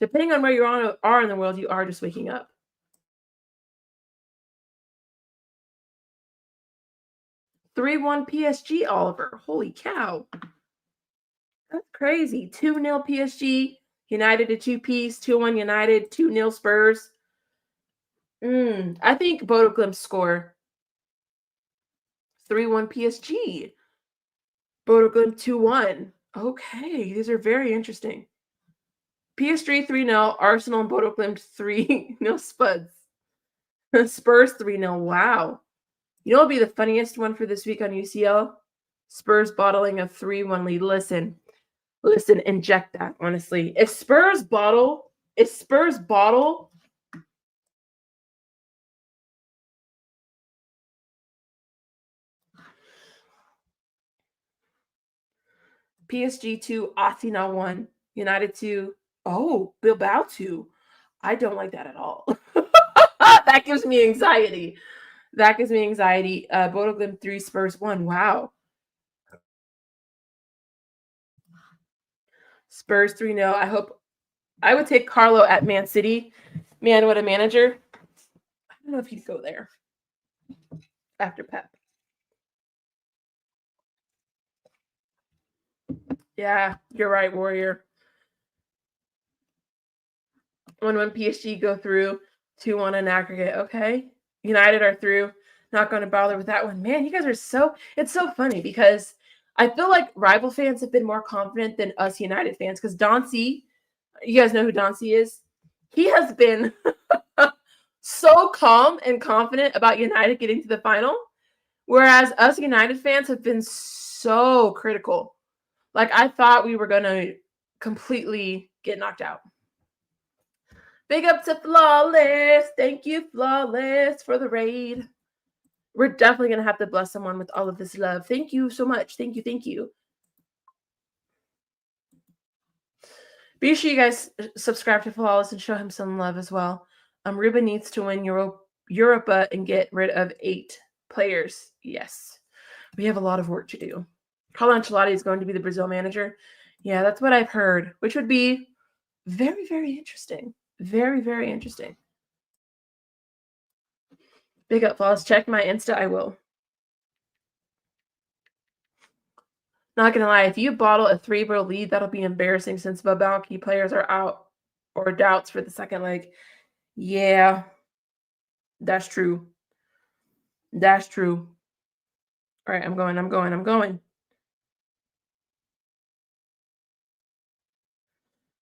depending on where you are in the world, you are just waking up. 3-1 PSG, Oliver. Holy cow. That's crazy. 2-0 PSG, United a 2-piece, 2-1 United, 2-0 Spurs. I think Bodo Glimt score. 3-1 PSG. Bodo Glimt 2-1. Okay, these are very interesting. PSG 3-0, Arsenal and Bodo Glimt 3-0 Spuds. Spurs 3-0. Wow. You know what would be the funniest one for this week on UCL? Spurs bottling a 3-1 lead. Listen, inject that, honestly. If Spurs bottle, PSG 2, Arsenal 1, United 2. Oh, Bilbao 2. I don't like that at all. That gives me anxiety. That gives me anxiety. Bodo Glimt 3, Spurs 1. Wow. Spurs 3-0. I would take Carlo at Man City. Man, what a manager. I don't know if he'd go there after Pep. Yeah, you're right, Warrior. 1-1 PSG go through, 2-1 in aggregate. Okay. United are through. Not going to bother with that one. Man, you guys are it's so funny because I feel like rival fans have been more confident than us United fans because Dauncey, you guys know who Dauncey is? He has been so calm and confident about United getting to the final, whereas us United fans have been so critical. Like, I thought we were going to completely get knocked out. Big up to Flawless. Thank you, Flawless, for the raid. We're definitely going to have to bless someone with all of this love. Thank you so much. Thank you. Thank you. Be sure you guys subscribe to Flawless and show him some love as well. Ruben needs to win Europa and get rid of 8 players. Yes. We have a lot of work to do. Carlo Ancelotti is going to be the Brazil manager. Yeah, that's what I've heard, which would be very, very interesting. Very, very interesting. Big up, Flawless. Check my Insta. I will. Not going to lie. If you bottle a 3-0 lead, that'll be embarrassing since Bilbao key players are out or doubts for the second leg. Yeah, that's true. That's true. All right, I'm going.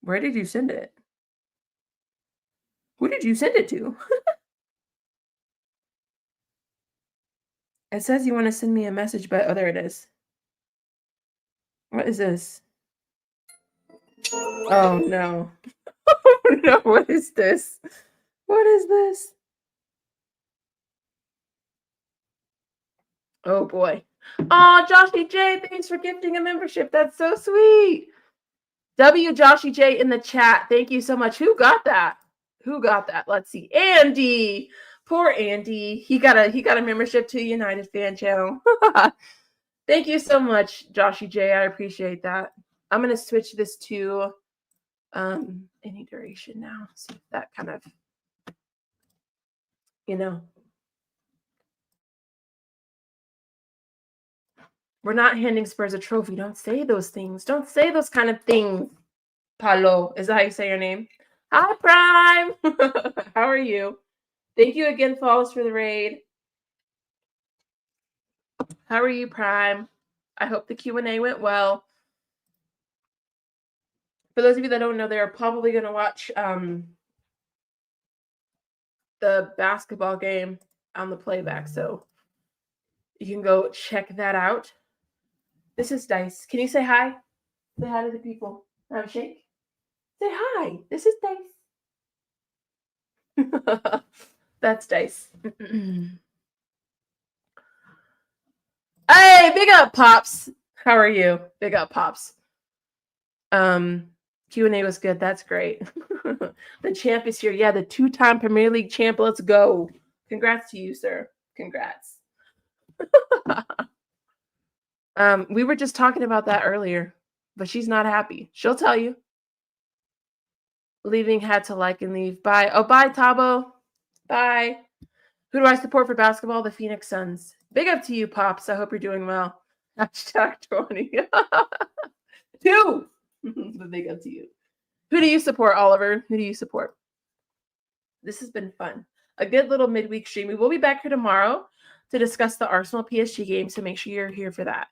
Where did you send it? Who did you send it to? It says you want to send me a message, but oh, there it is. What is this? Oh, no. Oh, no. What is this? What is this? Oh, boy. Oh, Joshy J, thanks for gifting a membership. That's so sweet. W Joshy J in the chat. Thank you so much. Who got that? Who got that? Let's see. Andy. Poor Andy. He got a membership to United Fan Channel. Thank you so much, Joshy J. I appreciate that. I'm going to switch this to any duration now. See if that kind of, We're not handing Spurs a trophy. Don't say those things. Don't say those kind of things. Palo, is that how you say your name? Hi, Prime. How are you? Thank you again, Flawless, for the raid. How are you, Prime? I hope the Q&A went well. For those of you that don't know, they're probably going to watch the basketball game on the playback, so you can go check that out. This is Dice. Can you say hi? Say hi to the people. Have a shake. Say hi. This is Dice. That's Dice. Hey, big up, Pops. How are you? Big up, Pops. Q&A was good. That's great. The champ is here. Yeah, the 2-time Premier League champ. Let's go. Congrats to you, sir. Congrats. We were just talking about that earlier, but she's not happy. She'll tell you. Leaving, had to like and leave. Bye. Oh, bye, Tabo. Bye. Who do I support for basketball? The Phoenix Suns. Big up to you, Pops. I hope you're doing well. Hashtag 20. 2. But big up to you. Who do you support, Oliver? Who do you support? This has been fun. A good little midweek stream. We will be back here tomorrow to discuss the Arsenal PSG game, so make sure you're here for that.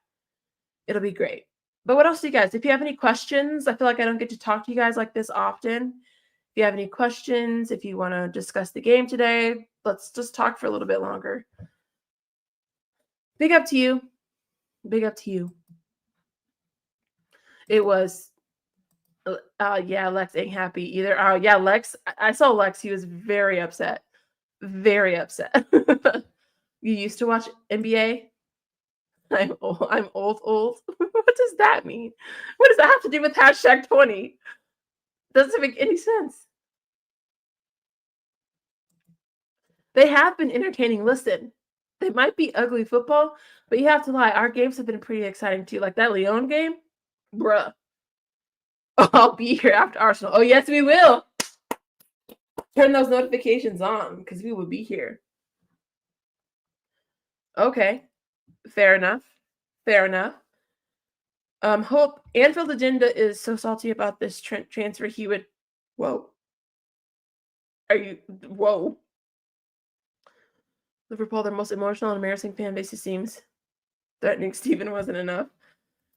It'll be great. But what else do you guys? If you have any questions, I feel like I don't get to talk to you guys like this often. If you have any questions, if you want to discuss the game today, let's just talk for a little bit longer. Big up to you. Big up to you. It was, yeah, Lex ain't happy either. Yeah, Lex, I saw Lex. He was very upset. Very upset. You used to watch NBA? I'm old. I'm old. What does that mean? What does that have to do with hashtag 20? Doesn't make any sense. They have been entertaining. Listen, they might be ugly football, but you have to lie. Our games have been pretty exciting too. Like that Lyon game, bruh. Oh, I'll be here after Arsenal. Oh, yes, we will. Turn those notifications on because we will be here. Okay. Fair enough. Fair enough. Hope Anfield Agenda is so salty about this Trent transfer. He would. Whoa. Are you? Whoa. Liverpool, their most emotional and embarrassing fan base, it seems. Threatening Steven wasn't enough.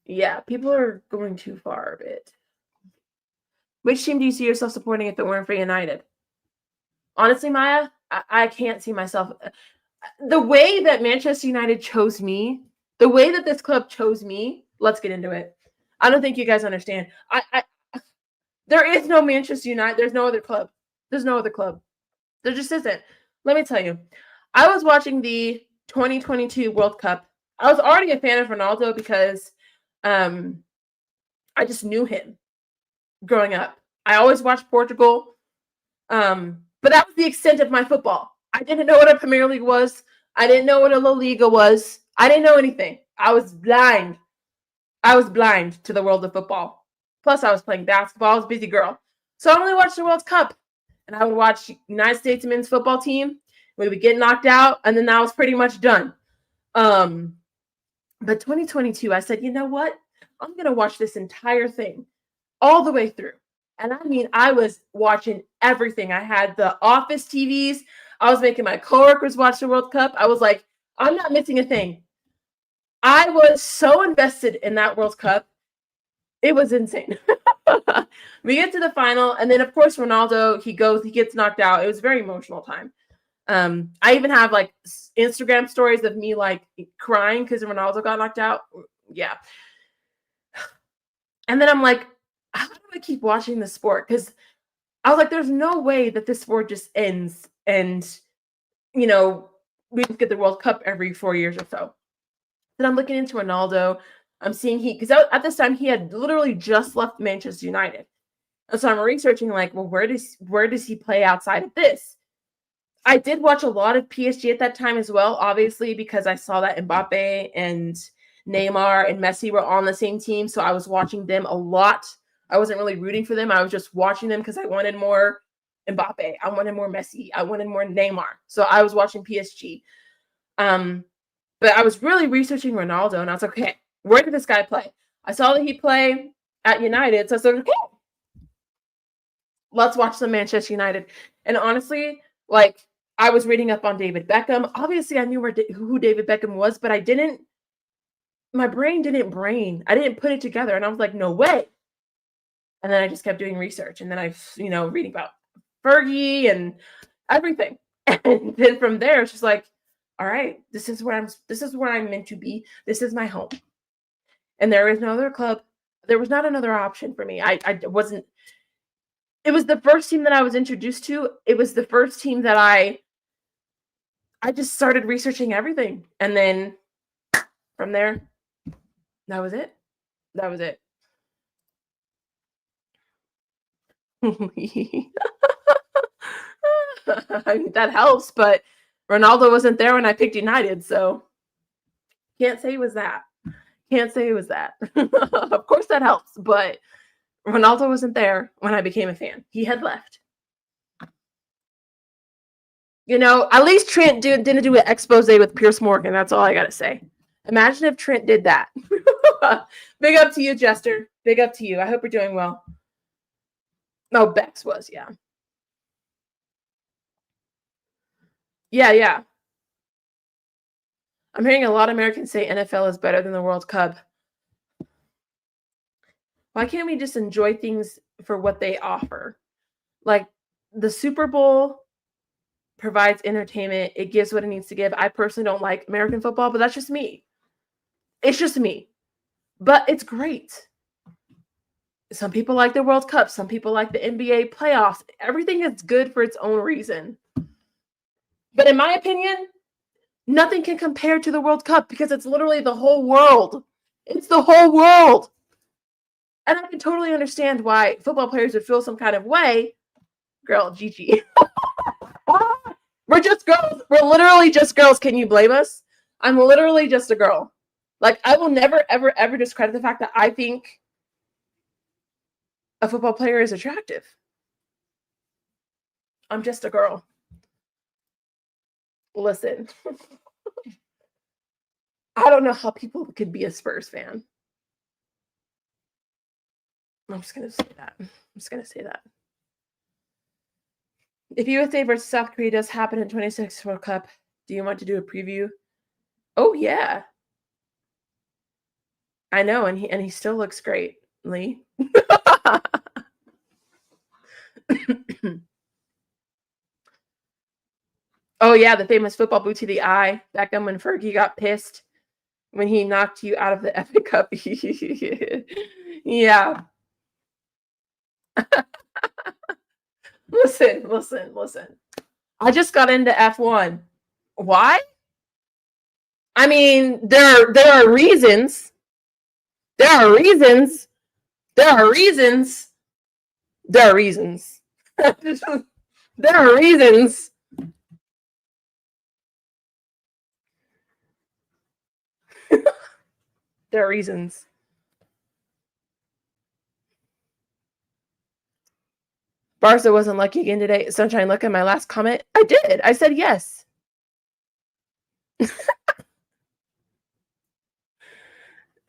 Yeah, people are going too far a bit. Which team do you see yourself supporting if it weren't for United? Honestly, Maya, I can't see myself. The way that Manchester United chose me, the way that this club chose me, let's get into it. I don't think you guys understand. There is no Manchester United. There's no other club. There's no other club. There just isn't. Let me tell you. I was watching the 2022 World Cup. I was already a fan of Ronaldo because I just knew him growing up. I always watched Portugal. But that was the extent of my football. I didn't know what a Premier League was. I didn't know what a La Liga was. I didn't know anything. I was blind. I was blind to the world of football. Plus, I was playing basketball. I was a busy girl. So I only watched the World Cup. And I would watch United States men's football team. We would get knocked out. And then that was pretty much done. But 2022, I said, you know what? I'm going to watch this entire thing all the way through. And I mean, I was watching everything. I had the office TVs. I was making my coworkers watch the World Cup. I was like, I'm not missing a thing. I was so invested in that World Cup. It was insane. We get to the final. And then, of course, Ronaldo, he gets knocked out. It was a very emotional time. I even have like Instagram stories of me like crying because Ronaldo got knocked out. Yeah. And then I'm like, how do I keep watching this sport? Because I was like, there's no way that this sport just ends and, you know, we just get the World Cup every 4 years or so. Then I'm looking into Ronaldo. I'm seeing because at this time he had literally just left Manchester United. And so I'm researching like, well, where does he play outside of this? I did watch a lot of PSG at that time as well, obviously, because I saw that Mbappe and Neymar and Messi were on the same team. So I was watching them a lot. I wasn't really rooting for them. I was just watching them because I wanted more Mbappe. I wanted more Messi. I wanted more Neymar. So I was watching PSG. But I was really researching Ronaldo, and I was like, okay, where did this guy play? I saw that he played at United. So I said, okay, let's watch some Manchester United. And honestly, like, I was reading up on David Beckham. Obviously, I knew who David Beckham was, but my brain didn't brain. I didn't put it together. And I was like, no way. And then I just kept doing research. And then reading about Fergie and everything. And then from there, it's just like, all right, this is where I'm meant to be. This is my home. And there is no other club. There was not another option for me. I wasn't. It was the first team that I was introduced to. It was the first team that I just started researching everything. And then from there, that was it. That was it. I mean, that helps, but Ronaldo wasn't there when I picked United, so can't say it was that. Can't say it was that. Of course that helps, but Ronaldo wasn't there when I became a fan. He had left. At least Trent didn't do an expose with Piers Morgan. That's all I got to say. Imagine if Trent did that. Big up to you, Jester. Big up to you. I hope you're doing well. No, Bex was, yeah. Yeah. I'm hearing a lot of Americans say NFL is better than the World Cup. Why can't we just enjoy things for what they offer? Like the Super Bowl provides entertainment. It gives what it needs to give. I personally don't like American football, but that's just me. It's just me. But it's great. Some people like the World Cup. Some people like the NBA playoffs. Everything is good for its own reason. But in my opinion, Nothing can compare to the World Cup because it's literally the whole world. It's the whole world. And I can totally understand why football players would feel some kind of way. Girl, Gigi. We're just girls. We're literally just girls. Can you blame us? I'm literally just a girl. Like, I will never, ever, ever discredit the fact that I think a football player is attractive. I'm just a girl. Listen. I don't know how people could be a Spurs fan. I'm just going to say that. If USA versus South Korea does happen in 26 World Cup, do you want to do a preview? Oh, yeah. I know, and he still looks great, Lee. Oh, yeah, the famous football boot to the eye. Beckham when Fergie got pissed when he knocked you out of the FA Cup. Yeah. Listen. I just got into F1. Why? I mean, there are reasons. There are reasons. There are reasons. There are reasons. There are reasons. There are reasons. Barca wasn't lucky again today. Sunshine, look at my last comment. I did. I said yes.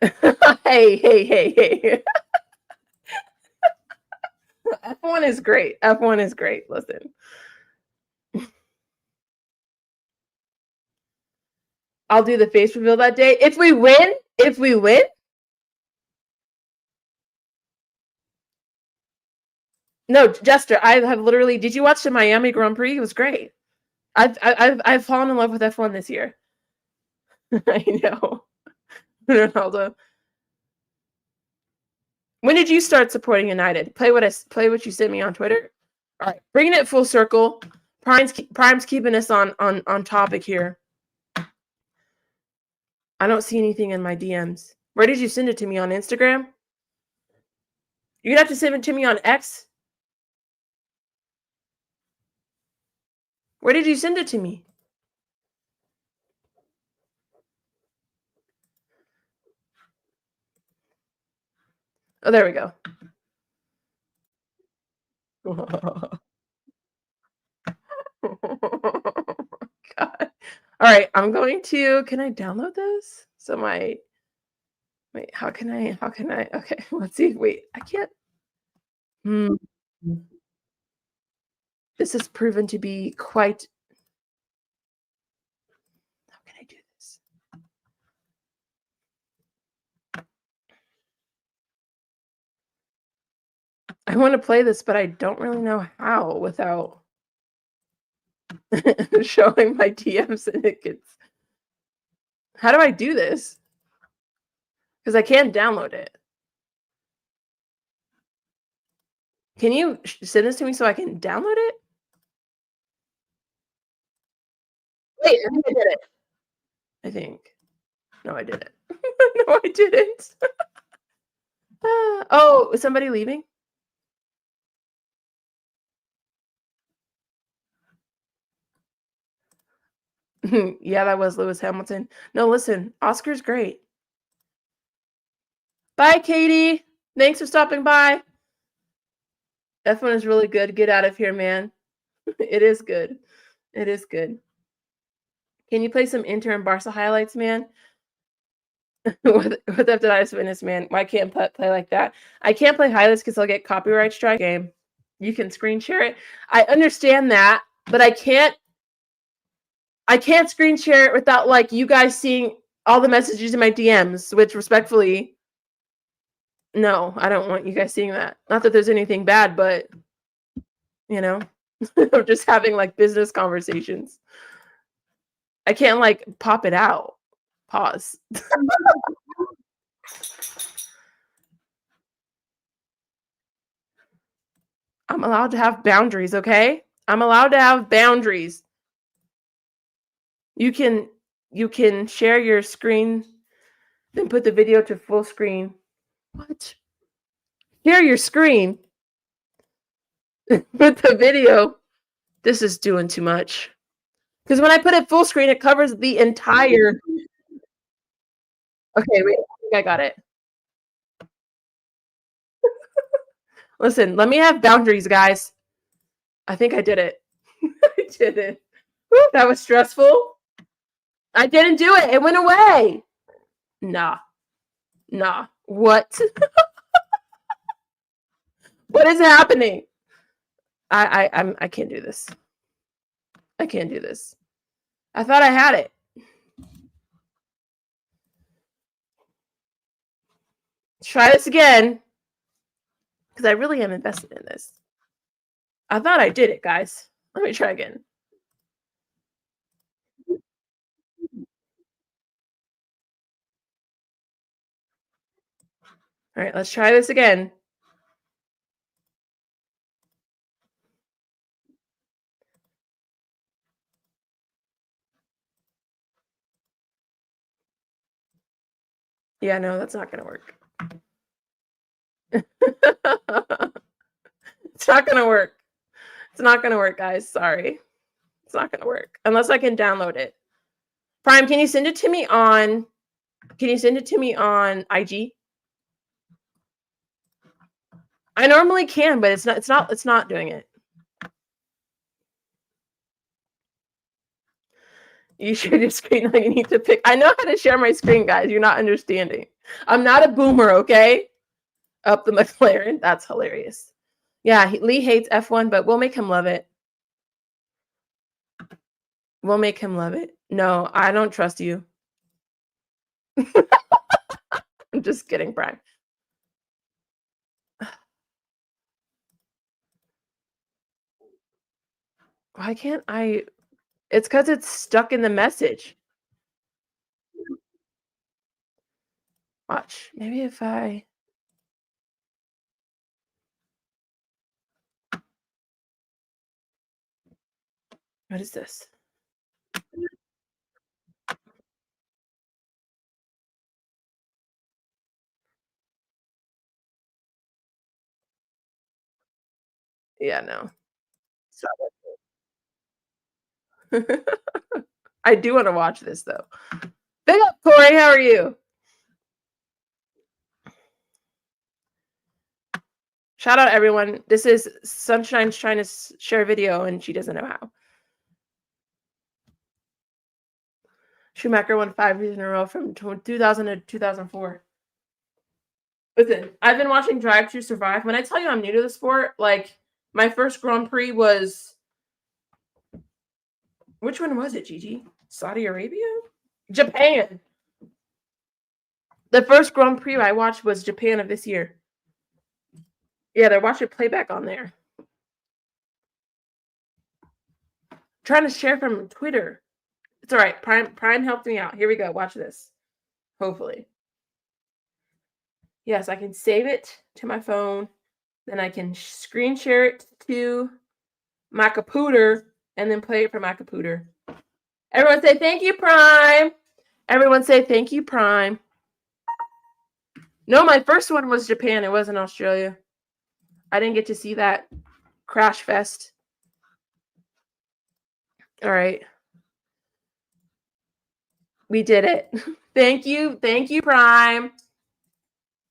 Hey. F1 is great. F1 is great. Listen. I'll do the face reveal that day. If we win. No, Jester, I have literally. Did you watch the Miami Grand Prix? It was great. I've fallen in love with F1 this year. I know. Ronaldo. When did you start supporting United? Play what you sent me on Twitter. All right, bringing it full circle. Prime's keeping us on topic here. I don't see anything in my DMs. Where did you send it to me, on Instagram? You're gonna have to send it to me on X. Where did you send it to me? Oh, there we go. God. All right, I'm going to. Can I download this? So wait, how can I? Okay, let's see. Wait, I can't. This has proven to be quite. How can I do this? I want to play this, but I don't really know how without showing my DMs and it gets. How do I do this? Because I can't download it. Can you send this to me so I can download it? Wait, I think I did it. I think. No, I didn't. No, I didn't. Oh, is somebody leaving? Yeah, that was Lewis Hamilton. No, listen, Oscar's great. Bye, Katie. Thanks for stopping by. F1 is really good. Get out of here, man. It is good. It is good. Can you play some Inter and Barca highlights, man? What up did I fitness, man? Why can't play like that? I can't play highlights because I'll get copyright strike. Game. You can screen share it. I understand that, but I can't screen share it without like you guys seeing all the messages in my DMs, which respectfully, no, I don't want you guys seeing that. Not that there's anything bad, but you know, I'm just having like business conversations. I can't like pop it out. Pause. I'm allowed to have boundaries, okay? I'm allowed to have boundaries. You can you can share your screen, then put the video to full screen. What? Share your screen. Put the video. This is doing too much. Because when I put it full screen, it covers the entire. Okay, wait. I think I got it. Listen, let me have boundaries, guys. I think I did it. I did it. Whew, that was stressful. I didn't do it. It went away. Nah. What? What is happening? I can't do this. I can't do this. I thought I had it. Let's try this again. Because I really am invested in this. I thought I did it, guys. Let me try again. All right, let's try this again. Yeah, no, that's not going to work. It's not going to work. It's not going to work, guys. Sorry. It's not going to work unless I can download it. Prime, can you send it to me on IG? I normally can, but it's not doing it. You shared your screen. Now you need to pick. I know how to share my screen, guys. You're not understanding. I'm not a boomer, okay? Up the McLaren. That's hilarious. Yeah, Lee hates F1, but we'll make him love it. We'll make him love it. No, I don't trust you. I'm just kidding, Brian. Why can't I? It's because it's stuck in the message. Watch. Maybe if I... What is this? Yeah, no. I do want to watch this, though. Big up, Corey. How are you? Shout out, everyone. This is Sunshine's trying to share a video, and she doesn't know how. Schumacher won 5 years in a row from 2000 to 2004. Listen, I've been watching Drive to Survive. When I tell you I'm new to the sport, like, my first Grand Prix was... Which one was it, Gigi? Saudi Arabia? Japan. The first Grand Prix I watched was Japan of this year. Yeah, they're watching playback on there. I'm trying to share from Twitter. It's all right. Prime helped me out. Here we go. Watch this. Hopefully. Yes, I can save it to my phone. Then I can screen share it to my computer and then play it from my computer. Everyone say thank you, Prime. Everyone say thank you, Prime. No, my first one was Japan. It wasn't Australia. I didn't get to see that crash fest. All right. We did it. Thank you. Thank you, Prime.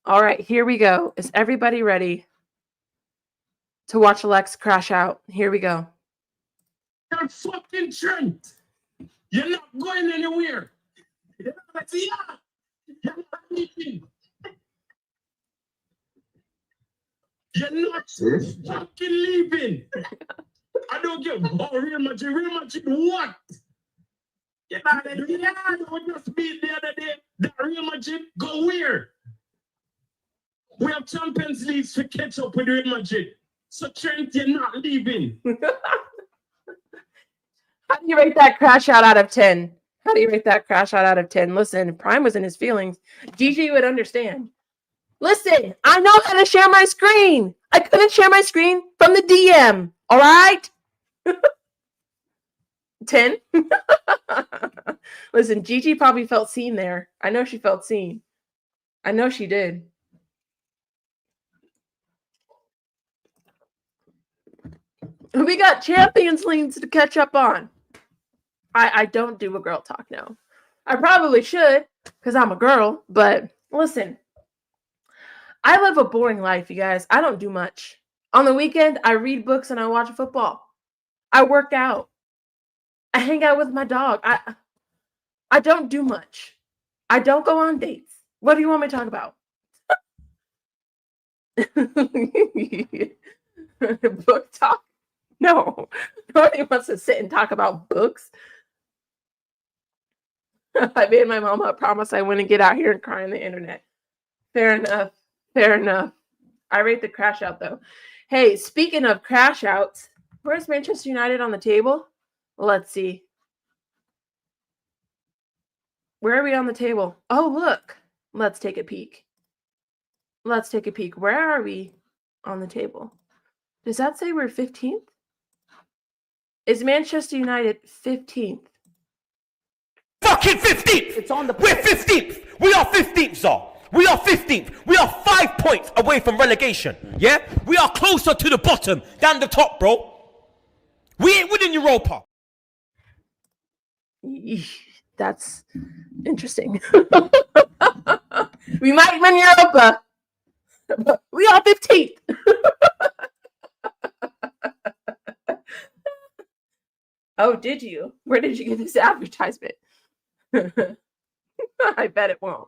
All right, here we go. Is everybody ready to watch Alex crash out? Here we go. You're fucking Trent. You're not going anywhere. You're not leaving. You're not fucking leaving. I don't give a Real Madrid. Real Madrid, what? You're not we just beat the other day. The Real Madrid, go where? We have Champions League to catch up with Real Madrid. So Trent, you're not leaving. How do you rate that crash out of 10? How do you rate that crash out of 10? Listen, Prime was in his feelings. Gigi would understand. Listen, I know how to share my screen. I couldn't share my screen from the DM. All right? 10? Listen, Gigi probably felt seen there. I know she felt seen. I know she did. We got Champions Leagues to catch up on. I don't do a girl talk now. I probably should because I'm a girl, but listen, I live a boring life, you guys. I don't do much. On the weekend, I read books and I watch football. I work out. I hang out with my dog. I don't do much. I don't go on dates. What do you want me to talk about? Book talk? No. Nobody wants to sit and talk about books. I made my mama a promise I wouldn't get out here and cry on the internet. Fair enough. Fair enough. I rate the crash out, though. Hey, speaking of crash outs, where's Manchester United on the table? Let's see. Where are we on the table? Oh, look. Let's take a peek. Let's take a peek. Where are we on the table? Does that say we're 15th? Is Manchester United 15th? Fucking 15th! It's on the We're 15th! We are 15th, sir! We are 15th! We are 5 points away from relegation, yeah? We are closer to the bottom than the top, bro. We ain't winning Europa. That's interesting. We might win Europa, but we are 15th. Oh, did you? Where did you get this advertisement? I bet it won't.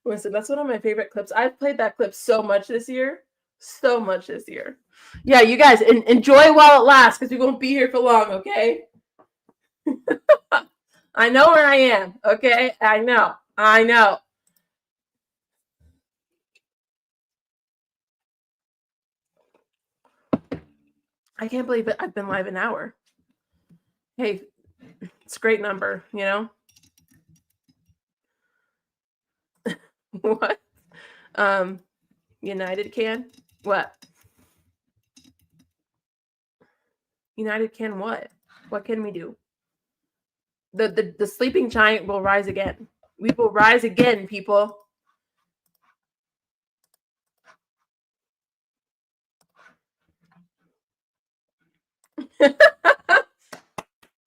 Listen, that's one of my favorite clips. I've played that clip so much this year. So much this year. Yeah, you guys, enjoy while it lasts because we won't be here for long, okay? I know where I am, okay? I know. I can't believe it. I've been live an hour. Hey, it's a great number, you know? What? United can? What? United can what? What can we do? The sleeping giant will rise again. We will rise again, people.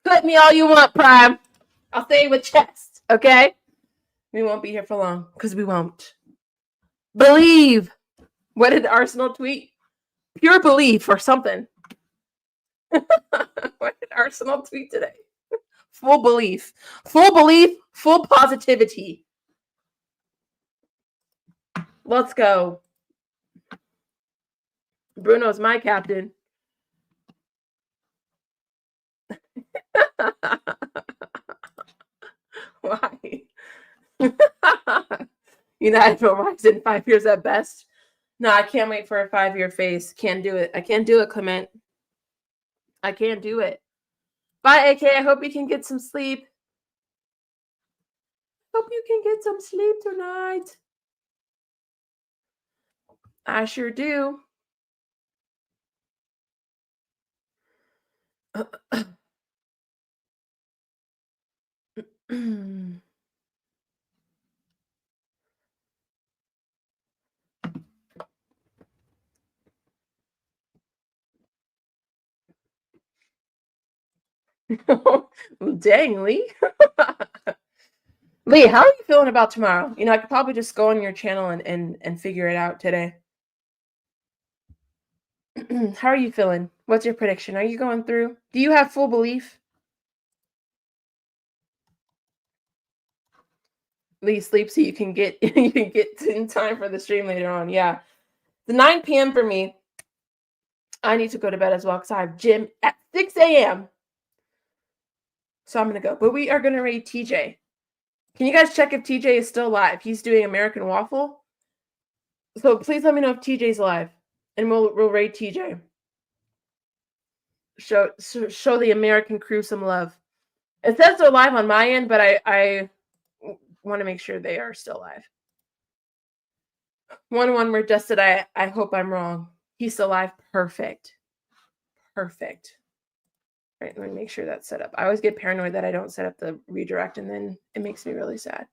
Put me all you want, Prime. I'll stay with chest, okay? We won't be here for long because we won't. Believe. What did Arsenal tweet? Pure belief or something. What did Arsenal tweet today? Full belief. Full belief, full positivity. Let's go. Bruno's my captain. Why? United will rise in 5 years at best. No, I can't wait for a 5-year phase. Can't do it. I can't do it, Clement. I can't do it. Bye, AK. I hope you can get some sleep. Hope you can get some sleep tonight. I sure do. Dang, Lee. Lee, how are you feeling about tomorrow? You know, I could probably just go on your channel and figure it out today. How are you feeling? What's your prediction? Are you going through? Do you have full belief? Lee, sleep so you can get in time for the stream later on. Yeah. It's 9 p.m. for me. I need to go to bed as well because I have gym at 6 a.m. So I'm going to go. But we are going to raid TJ. Can you guys check if TJ is still live? He's doing American Waffle. So please let me know if TJ's live. And we'll raid TJ. Show the American crew some love. It says they're live on my end, but I want to make sure they are still live. 1-1 we're dusted. I hope I'm wrong. He's still alive. Perfect. Perfect. All right, let me make sure that's set up. I always get paranoid that I don't set up the redirect, and then it makes me really sad.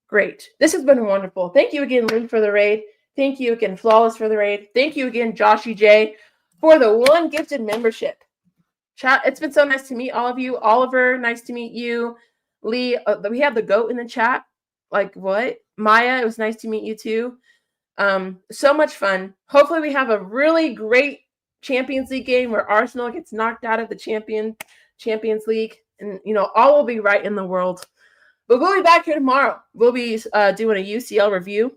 Great. This has been wonderful. Thank you again, Lynn, for the raid. Thank you again, Flawless, for the raid. Thank you again, Joshy J, for the 1 gifted membership. Chat, it's been so nice to meet all of you. Oliver, nice to meet you. Lee, we have the GOAT in the chat. Like, what? Maya, it was nice to meet you too. So much fun. Hopefully we have a really great Champions League game where Arsenal gets knocked out of the Champions League, and all will be right in the world. But we'll be back here tomorrow. We'll be doing a UCL review,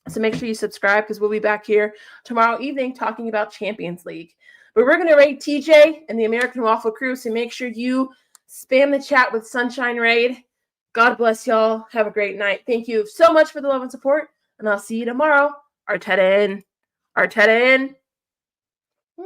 so make sure you subscribe because we'll be back here tomorrow evening talking about Champions League. But we're going to raid TJ and the American Waffle Crew, so make sure you spam the chat with Sunshine Raid. God bless y'all. Have a great night. Thank you so much for the love and support, and I'll see you tomorrow. Arteta in. Arteta in. Mwah.